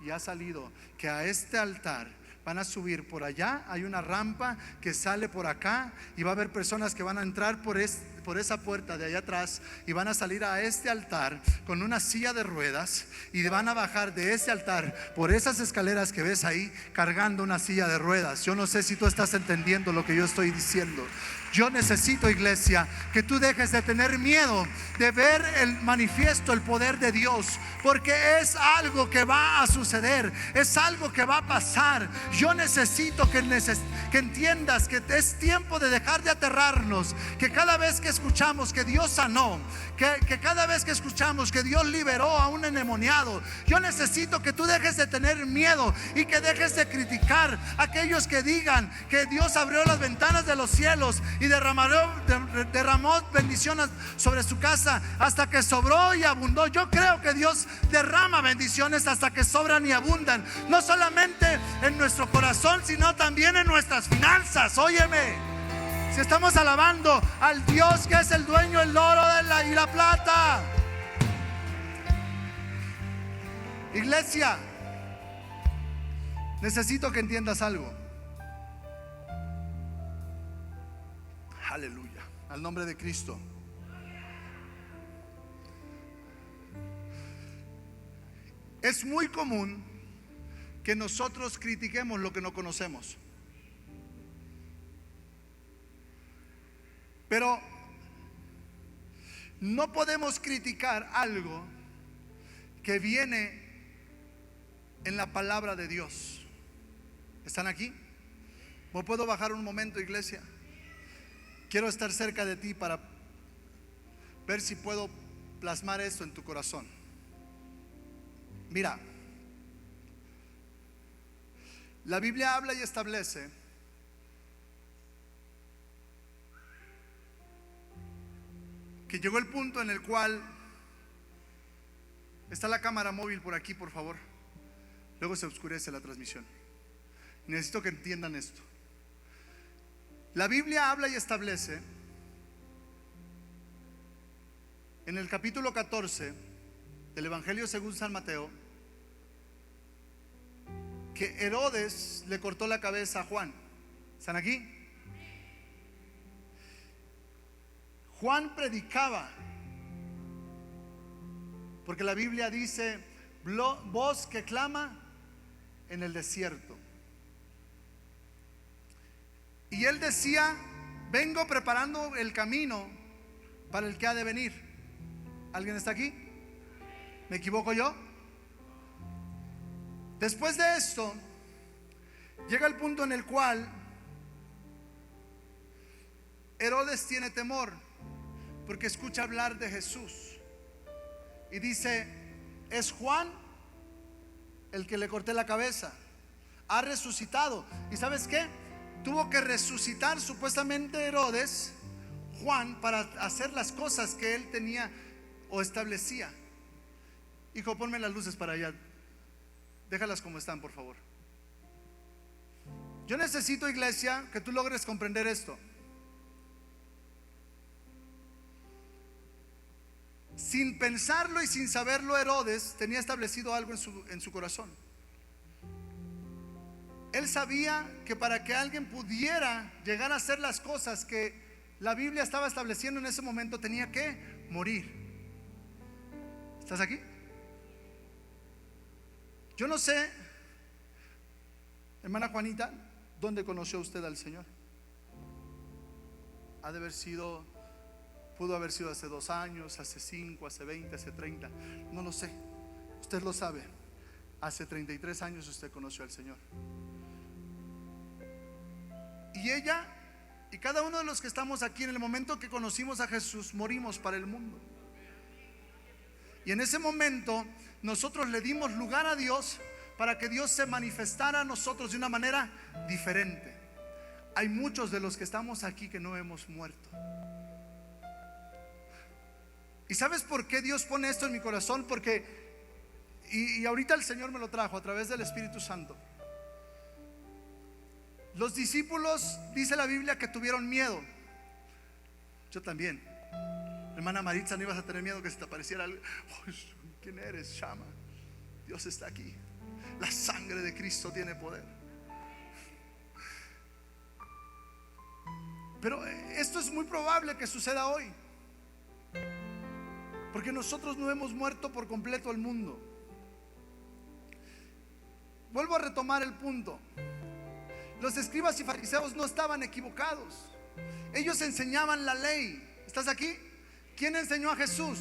y ha salido que a este altar van a subir por allá. Hay una rampa que sale por acá y va a haber personas que van a entrar por por esa puerta de allá atrás y van a salir a este altar con una silla de ruedas y van a bajar de ese altar por esas escaleras que ves ahí cargando una silla de ruedas. Yo no sé si tú estás entendiendo lo que yo estoy diciendo. Yo necesito, iglesia, que tú dejes de tener miedo de ver el manifiesto, el poder de Dios, porque es algo que va a suceder, es algo que va a pasar. Yo necesito que entiendas que es tiempo de dejar de aterrarnos, que cada vez que escuchamos que Dios sanó, que cada vez que escuchamos que Dios liberó a un endemoniado, yo necesito que tú dejes de tener miedo y que dejes de criticar a aquellos que digan que Dios abrió las ventanas de los cielos y derramó bendiciones sobre su casa hasta que sobró y abundó. Yo creo que Dios derrama bendiciones hasta que sobran y abundan, no solamente en nuestro corazón, sino también en nuestras finanzas. Óyeme, si estamos alabando al Dios que es el dueño del oro y la plata. Iglesia, necesito que entiendas algo. Aleluya, al nombre de Cristo. Es muy común que nosotros critiquemos lo que no conocemos, pero no podemos criticar algo que viene en la palabra de Dios. ¿Están aquí? ¿Me puedo bajar un momento, iglesia? Quiero estar cerca de ti para ver si puedo plasmar esto en tu corazón. Mira, la Biblia habla y establece que llegó el punto en el cual está la cámara móvil por aquí, por favor. Luego se oscurece la transmisión. Necesito que entiendan esto. La Biblia habla y establece en el capítulo 14 del Evangelio según San Mateo que Herodes le cortó la cabeza a Juan. ¿Están aquí? Juan predicaba, porque la Biblia dice: voz que clama en el desierto. Y él decía: vengo preparando el camino para el que ha de venir. ¿Alguien está aquí? ¿Me equivoco yo? Después de esto, llega el punto en el cual Herodes tiene temor, porque escucha hablar de Jesús y dice: es Juan el que le corté la cabeza, ha resucitado. ¿Y sabes qué? Tuvo que resucitar supuestamente Herodes, Juan, para hacer las cosas que él tenía o establecía. Hijo, ponme las luces para allá, déjalas como están, por favor. Yo necesito, iglesia, que tú logres comprender esto. Sin pensarlo y sin saberlo, Herodes tenía establecido algo en su corazón. Él sabía que para que alguien pudiera llegar a hacer las cosas que la Biblia estaba estableciendo en ese momento, tenía que morir. ¿Estás aquí? Yo no sé, hermana Juanita, ¿dónde conoció usted al Señor? Ha de haber sido, pudo haber sido hace 2 años, hace 5, hace 20, hace 30, no lo sé. Usted lo sabe. Hace 33 años usted conoció al Señor. Y ella y cada uno de los que estamos aquí, en el momento que conocimos a Jesús, morimos para el mundo. Y en ese momento nosotros le dimos lugar a Dios para que Dios se manifestara a nosotros de una manera diferente. Hay muchos de los que estamos aquí que no hemos muerto. ¿Y sabes por qué Dios pone esto en mi corazón? Porque, y ahorita el Señor me lo trajo a través del Espíritu Santo. Los discípulos, dice la Biblia, que tuvieron miedo. Yo también. Hermana Maritza, ¿no ibas a tener miedo que se te apareciera algo? Oh, ¿quién eres? Llama. Dios está aquí. La sangre de Cristo tiene poder. Pero esto es muy probable que suceda hoy, porque nosotros no hemos muerto por completo al mundo. Vuelvo a retomar el punto. Los escribas y fariseos no estaban equivocados. Ellos enseñaban la ley. ¿Estás aquí? ¿Quién enseñó a Jesús?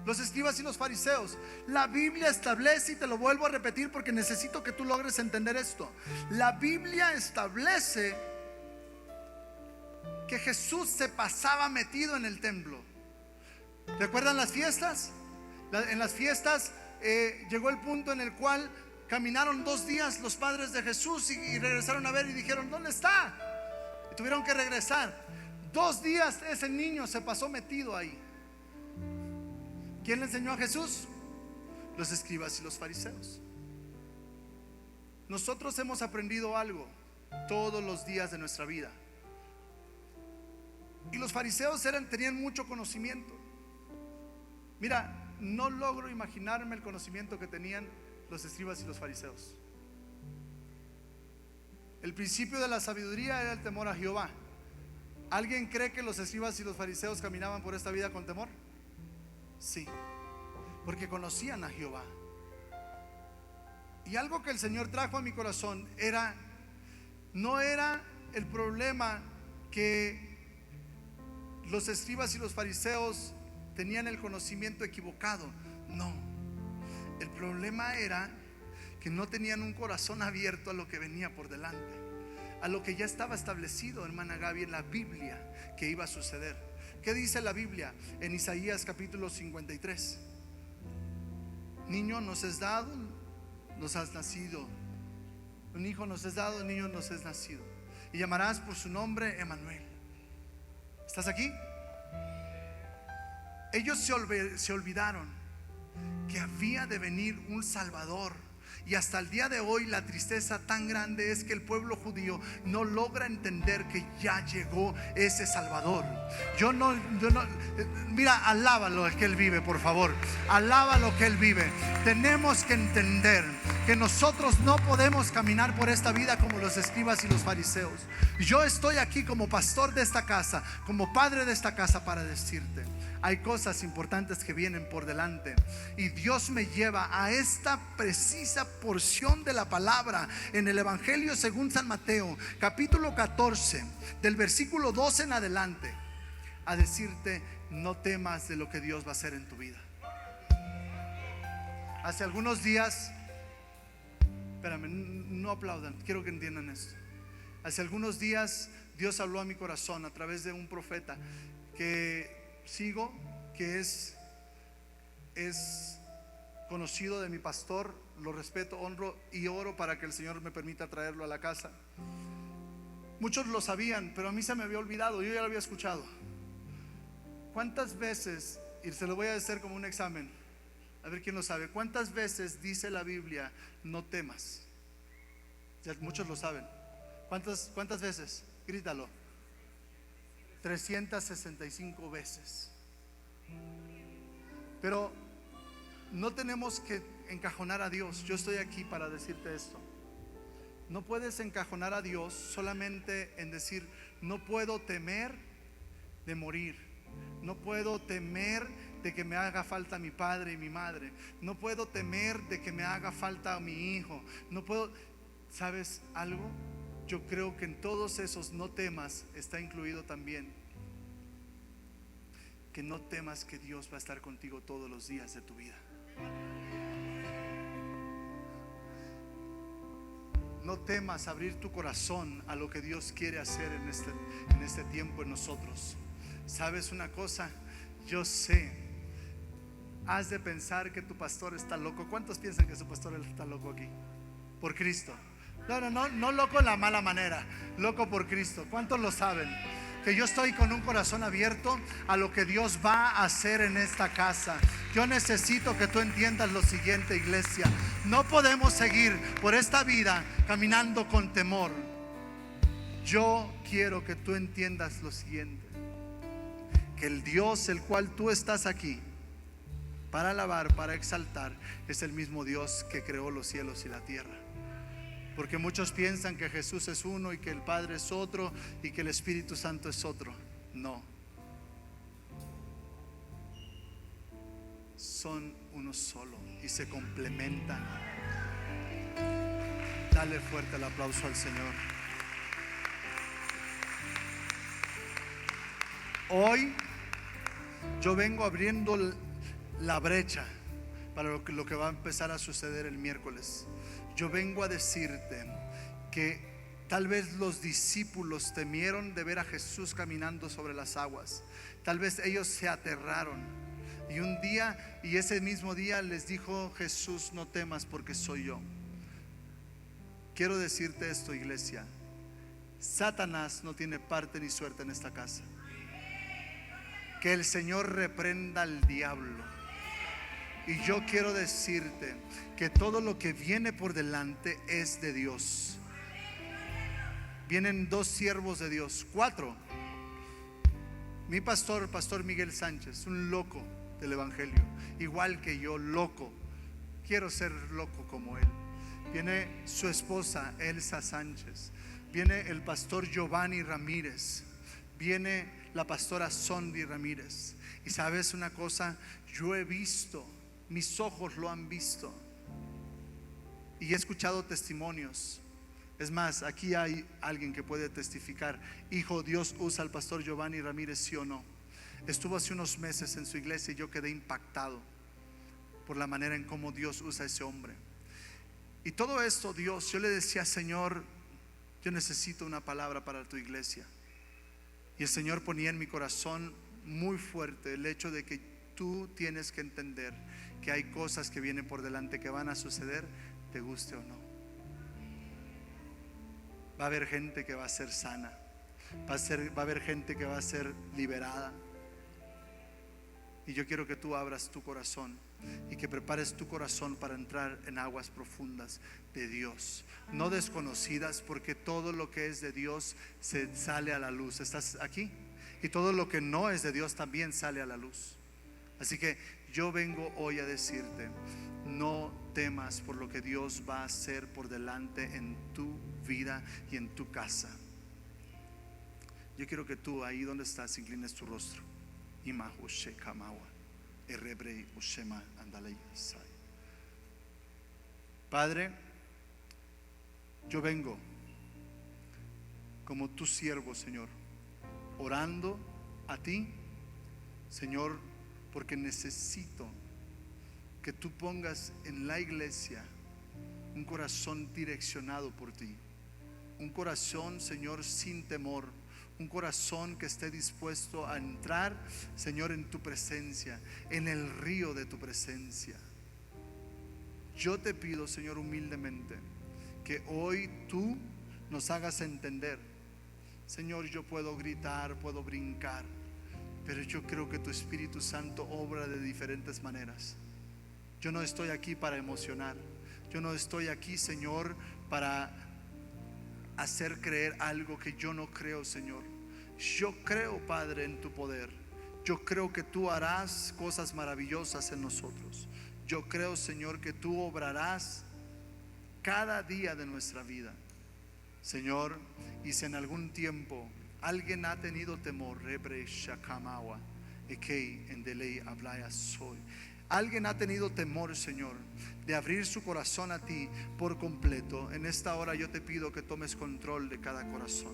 Los escribas y los fariseos. La Biblia establece, y te lo vuelvo a repetir porque necesito que tú logres entender esto. La Biblia establece que Jesús se pasaba metido en el templo. ¿Recuerdan las fiestas? En las fiestas llegó el punto en el cual caminaron 2 días los padres de Jesús y regresaron a ver y dijeron: ¿dónde está? Y tuvieron que regresar. 2 días ese niño se pasó metido ahí. ¿Quién le enseñó a Jesús? Los escribas y los fariseos. Nosotros hemos aprendido algo todos los días de nuestra vida. Y los fariseos tenían mucho conocimiento. Mira, no logro imaginarme el conocimiento que tenían los escribas y los fariseos. El principio de la sabiduría era el temor a Jehová. ¿Alguien cree que los escribas y los fariseos caminaban por esta vida con temor? Sí, porque conocían a Jehová. Y algo que el Señor trajo a mi corazón no era el problema que los escribas y los fariseos tenían el conocimiento equivocado. No, el problema era que no tenían un corazón abierto a lo que venía por delante, a lo que ya estaba establecido, hermana Gaby, en la Biblia que iba a suceder. ¿Qué dice la Biblia en Isaías capítulo 53? Niño nos es dado, nos has nacido. Un hijo nos es dado, un niño nos es nacido. Y llamarás por su nombre Emmanuel. ¿Estás aquí? Ellos se olvidaron que había de venir un Salvador. Y hasta el día de hoy la tristeza tan grande es que el pueblo judío no logra entender que ya llegó ese Salvador. Mira, alábalo que Él vive, por favor. Alábalo que Él vive. Tenemos que entender que nosotros no podemos caminar por esta vida como los escribas y los fariseos. Yo estoy aquí como pastor de esta casa, como padre de esta casa, para decirte: hay cosas importantes que vienen por delante, y Dios me lleva a esta precisa porción de la palabra en el Evangelio según San Mateo, capítulo 14, del versículo 12 en adelante, a decirte: no temas de lo que Dios va a hacer en tu vida. Hace algunos días, espérame, no aplaudan, quiero que entiendan esto. Hace algunos días Dios habló a mi corazón a través de un profeta que sigo, que es conocido de mi pastor. Lo respeto, honro y oro para que el Señor me permita traerlo a la casa. Muchos lo sabían, pero a mí se me había olvidado. Yo ya lo había escuchado. ¿Cuántas veces, y se lo voy a hacer como un examen, a ver quién lo sabe, cuántas veces dice la Biblia no temas? Ya muchos lo saben. ¿Cuántas veces? Grítalo. 365 veces. Pero no tenemos que encajonar a Dios. Yo estoy aquí para decirte esto. No puedes encajonar a Dios solamente en decir: no puedo temer de morir, no puedo temer de que me haga falta mi padre y mi madre, no puedo temer de que me haga falta mi hijo, no puedo. ¿Sabes algo? Yo creo que en todos esos no temas está incluido también que no temas que Dios va a estar contigo todos los días de tu vida. No temas abrir tu corazón a lo que Dios quiere hacer en este tiempo en nosotros. ¿Sabes una cosa? Yo sé, has de pensar que tu pastor está loco. ¿Cuántos piensan que su pastor está loco aquí? Por Cristo. No loco en la mala manera, loco por Cristo. ¿Cuántos lo saben? Que yo estoy con un corazón abierto a lo que Dios va a hacer en esta casa. Yo necesito que tú entiendas lo siguiente, iglesia: no podemos seguir por esta vida caminando con temor. Yo quiero que tú entiendas lo siguiente: que el Dios el cual tú estás aquí para alabar, para exaltar, es el mismo Dios que creó los cielos y la tierra. Porque muchos piensan que Jesús es uno y que el Padre es otro y que el Espíritu Santo es otro. No. Son uno solo y se complementan. Dale fuerte el aplauso al Señor. Hoy yo vengo abriendo la brecha para lo que va a empezar a suceder el miércoles. Yo vengo a decirte que tal vez los discípulos temieron de ver a Jesús caminando sobre las aguas. Tal vez ellos se aterraron. Y un día, y ese mismo día les dijo Jesús: no temas, porque soy yo. Quiero decirte esto, iglesia: Satanás no tiene parte ni suerte en esta casa. Que el Señor reprenda al diablo. Y yo quiero decirte que todo lo que viene por delante es de Dios. Vienen 2 siervos de Dios, 4. Mi pastor, Pastor Miguel Sánchez, un loco del evangelio, igual que yo, loco. Quiero ser loco como él. Viene su esposa Elsa Sánchez. Viene el pastor Giovanni Ramírez. Viene la pastora Sondi Ramírez. Y sabes una cosa, yo he visto, mis ojos lo han visto, y he escuchado testimonios. Es más, aquí hay alguien que puede testificar: hijo, Dios usa al pastor Giovanni Ramírez, ¿sí o no? Estuvo hace unos meses en su iglesia y yo quedé impactado por la manera en cómo Dios usa a ese hombre. Y todo esto, Dios, yo le decía: Señor, yo necesito una palabra para tu iglesia. Y el Señor ponía en mi corazón muy fuerte el hecho de que tú tienes que entender que hay cosas que vienen por delante que van a suceder, te guste o no. Va a haber gente que va a ser sana, va a haber gente que va a ser liberada. Y yo quiero que tú abras tu corazón y que prepares tu corazón para entrar en aguas profundas de Dios, no desconocidas, porque todo lo que es de Dios se sale a la luz. ¿Estás aquí? Y todo lo que no es de Dios también sale a la luz. Así que yo vengo hoy a decirte: no temas por lo que Dios va a hacer por delante en tu vida y en tu casa. Yo quiero que tú, ahí donde estás, inclines tu rostro. Padre, yo vengo como tu siervo, Señor, orando a ti, Señor, porque necesito que tú pongas en la iglesia un corazón direccionado por ti, un corazón, Señor, sin temor, un corazón que esté dispuesto a entrar, Señor, en tu presencia, en el río de tu presencia. Yo te pido, Señor, humildemente, que hoy tú nos hagas entender. Señor, yo puedo gritar, puedo brincar, pero yo creo que tu Espíritu Santo obra de diferentes maneras. Yo no estoy aquí para emocionar. Yo no estoy aquí, Señor, para hacer creer algo que yo no creo, Señor. Yo creo, Padre, en tu poder. Yo creo que tú harás cosas maravillosas en nosotros. Yo creo, Señor, que tú obrarás cada día de nuestra vida, Señor. Y si en algún tiempo alguien ha tenido temor, alguien ha tenido temor, Señor, de abrir su corazón a ti por completo, en esta hora yo te pido que tomes control de cada corazón.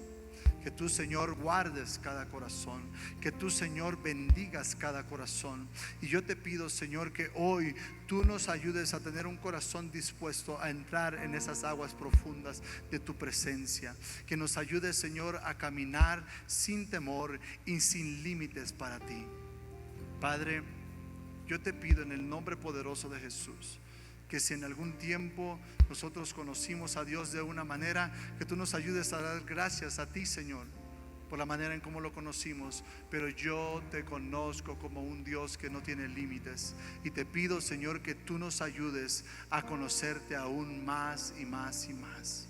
Que tú, Señor, guardes cada corazón. Que tú, Señor, bendigas cada corazón. Y yo te pido, Señor, que hoy tú nos ayudes a tener un corazón dispuesto a entrar en esas aguas profundas de tu presencia. Que nos ayudes, Señor, a caminar sin temor y sin límites para ti. Padre, yo te pido en el nombre poderoso de Jesús, que si en algún tiempo nosotros conocimos a Dios de una manera, que tú nos ayudes a dar gracias a ti, Señor, por la manera en cómo lo conocimos. Pero yo te conozco como un Dios que no tiene límites, y te pido, Señor, que tú nos ayudes a conocerte aún más y más y más.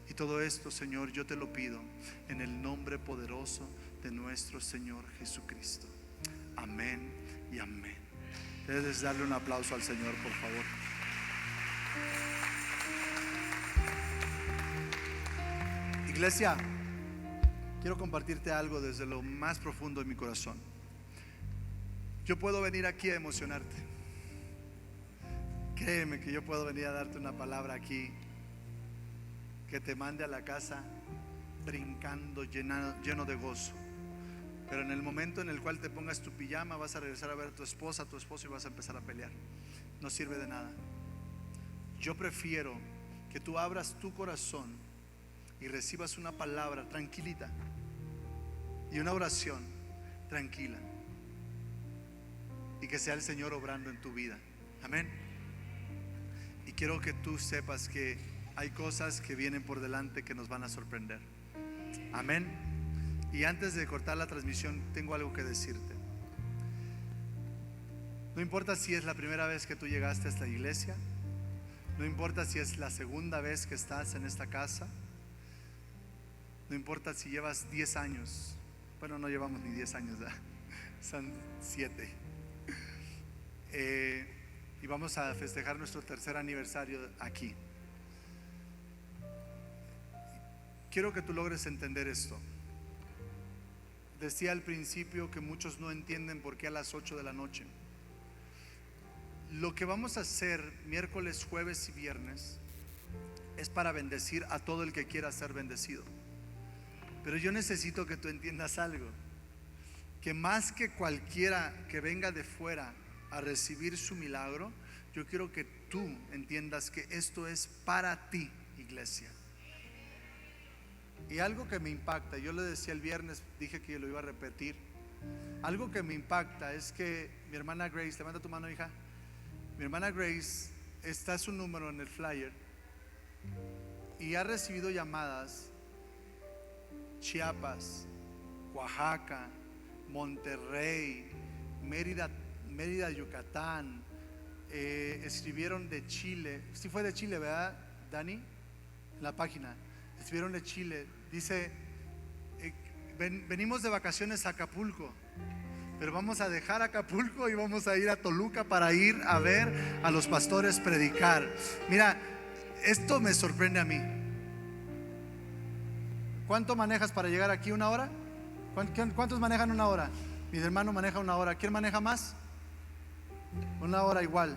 Y todo esto, Señor, yo te lo pido en el nombre poderoso de nuestro Señor Jesucristo. Amén y amén. Debes darle un aplauso al Señor, por favor. Iglesia, quiero compartirte algo desde lo más profundo de mi corazón. Yo puedo venir aquí a emocionarte. Créeme que yo puedo venir a darte una palabra aquí que te mande a la casa brincando, lleno de gozo. Pero en el momento en el cual te pongas tu pijama, vas a regresar a ver a tu esposa, a tu esposo, y vas a empezar a pelear. No sirve de nada. Yo prefiero que tú abras tu corazón y recibas una palabra tranquilita y una oración tranquila, y que sea el Señor obrando en tu vida. Amén. Y quiero que tú sepas que hay cosas que vienen por delante que nos van a sorprender. Amén. Y antes de cortar la transmisión, tengo algo que decirte. No importa si es la primera vez que tú llegaste a esta iglesia, no importa si es la segunda vez que estás en esta casa, no importa si llevas 10 años. Bueno, no llevamos ni 10 años, ¿verdad? Son 7. Y vamos a festejar nuestro tercer aniversario aquí. Quiero que tú logres entender esto. Decía al principio que muchos no entienden por qué a las 8 de la noche. Lo que vamos a hacer miércoles, jueves y viernes es para bendecir a todo el que quiera ser bendecido. Pero yo necesito que tú entiendas algo, que más que cualquiera que venga de fuera a recibir su milagro, yo quiero que tú entiendas que esto es para ti, iglesia. Y algo que me impacta, yo le decía el viernes, dije que lo iba a repetir. Algo que me impacta es que mi hermana Grace, levanta tu mano, hija. Mi hermana Grace, está su número en el flyer, y ha recibido llamadas Chiapas, Oaxaca, Monterrey, Mérida, Yucatán. Escribieron de Chile. Sí fue de Chile, ¿verdad, Dani? En la página escribieron de Chile. Dice, venimos de vacaciones a Acapulco, pero vamos a dejar Acapulco y vamos a ir a Toluca para ir a ver a los pastores predicar. Mira, esto me sorprende a mí. ¿Cuánto manejas para llegar aquí? ¿Una hora? ¿Cuántos manejan una hora? Mi hermano maneja una hora. ¿Quién maneja más? Una hora igual.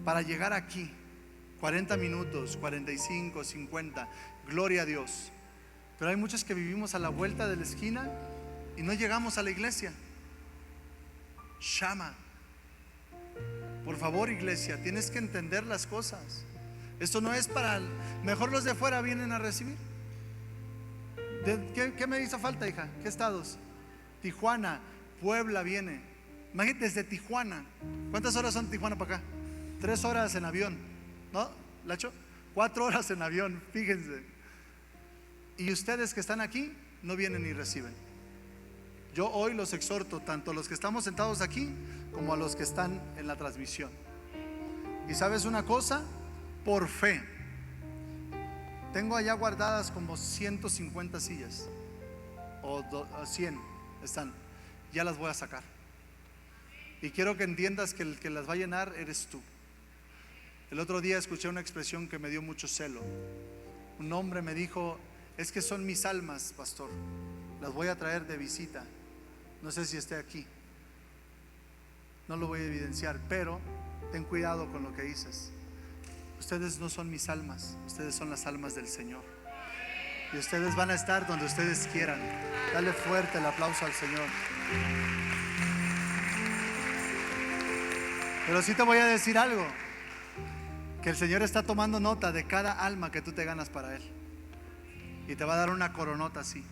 Para llegar aquí, 40 minutos, 45, 50. Gloria a Dios. Pero hay muchos que vivimos a la vuelta de la esquina y no llegamos a la iglesia. Llama. Por favor, iglesia, tienes que entender las cosas. Esto no es para... Mejor los de fuera vienen a recibir. ¿Qué me hizo falta, hija? ¿Qué estados? Tijuana, Puebla viene. Imagínate, desde Tijuana. ¿Cuántas horas son de Tijuana para acá? 3 horas en avión, ¿no, Lacho? 4 horas en avión, fíjense. Y ustedes que están aquí no vienen ni reciben. Yo hoy los exhorto, tanto a los que estamos sentados aquí como a los que están en la transmisión. Y sabes una cosa, por fe, tengo allá guardadas como 150 sillas o 100 están. Ya las voy a sacar. Y quiero que entiendas que el que las va a llenar eres tú. El otro día escuché una expresión que me dio mucho celo. Un hombre me dijo: es que son mis almas, pastor, las voy a traer de visita. No sé si esté aquí, no lo voy a evidenciar, pero ten cuidado con lo que dices. Ustedes no son mis almas, ustedes son las almas del Señor. Y ustedes van a estar donde ustedes quieran. Dale fuerte el aplauso al Señor. Pero sí te voy a decir algo, que el Señor está tomando nota de cada alma que tú te ganas para Él, y te va a dar una coronota así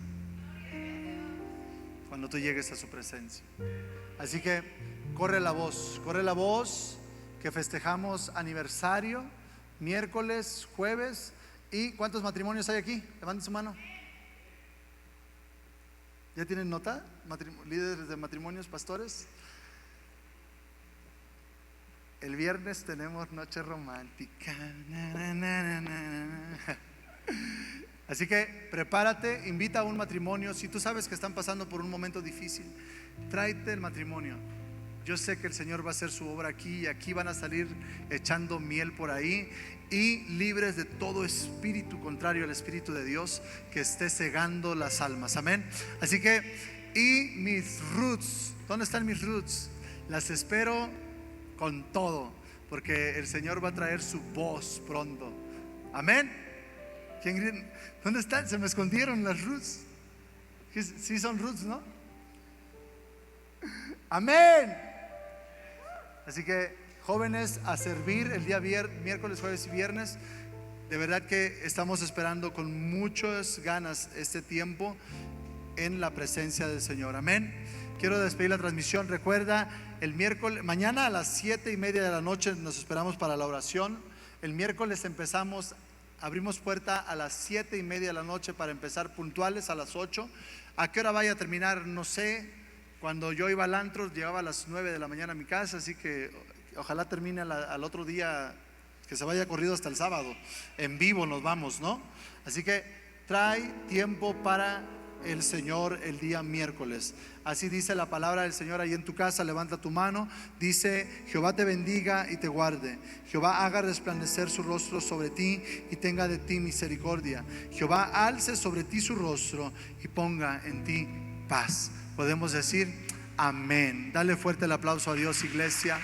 cuando tú llegues a su presencia. Así que corre la voz que festejamos aniversario miércoles, jueves. ¿Y cuántos matrimonios hay aquí? Levanten su mano. ¿Ya tienen nota? Líderes de matrimonios, pastores. El viernes tenemos noche romántica. Así que prepárate, invita a un matrimonio. Si tú sabes que están pasando por un momento difícil, tráete el matrimonio. yo sé que el Señor va a hacer su obra aquí, y aquí van a salir echando miel por ahí, y libres de todo espíritu contrario al Espíritu de Dios que esté cegando las almas. Amén. Así que, y mis roots, ¿dónde están mis roots? Las espero con todo, porque el Señor va a traer su voz pronto. Amén. ¿Dónde están? Se me escondieron las roots. Sí son roots, ¿no? Amén. Así que, jóvenes, a servir el día miércoles, jueves y viernes. De verdad que estamos esperando con muchas ganas este tiempo en la presencia del Señor. Amén. Quiero despedir la transmisión. Recuerda, el miércoles, mañana a las 7:30 de la noche nos esperamos para la oración. El miércoles abrimos puerta a las 7:30 de la noche para empezar puntuales a las 8. ¿A qué hora vaya a terminar? No sé. Cuando yo iba al antro, llegaba a las 9 de la mañana a mi casa, así que ojalá termine al otro día, que se vaya corrido hasta el sábado. En vivo nos vamos, ¿no? Así que trae tiempo para el Señor el día miércoles. Así dice la palabra del Señor ahí en tu casa. Levanta tu mano. Dice: Jehová te bendiga y te guarde. Jehová haga resplandecer su rostro sobre ti y tenga de ti misericordia. Jehová alce sobre ti su rostro y ponga en ti paz. Podemos decir amén. Dale fuerte el aplauso a Dios, iglesia.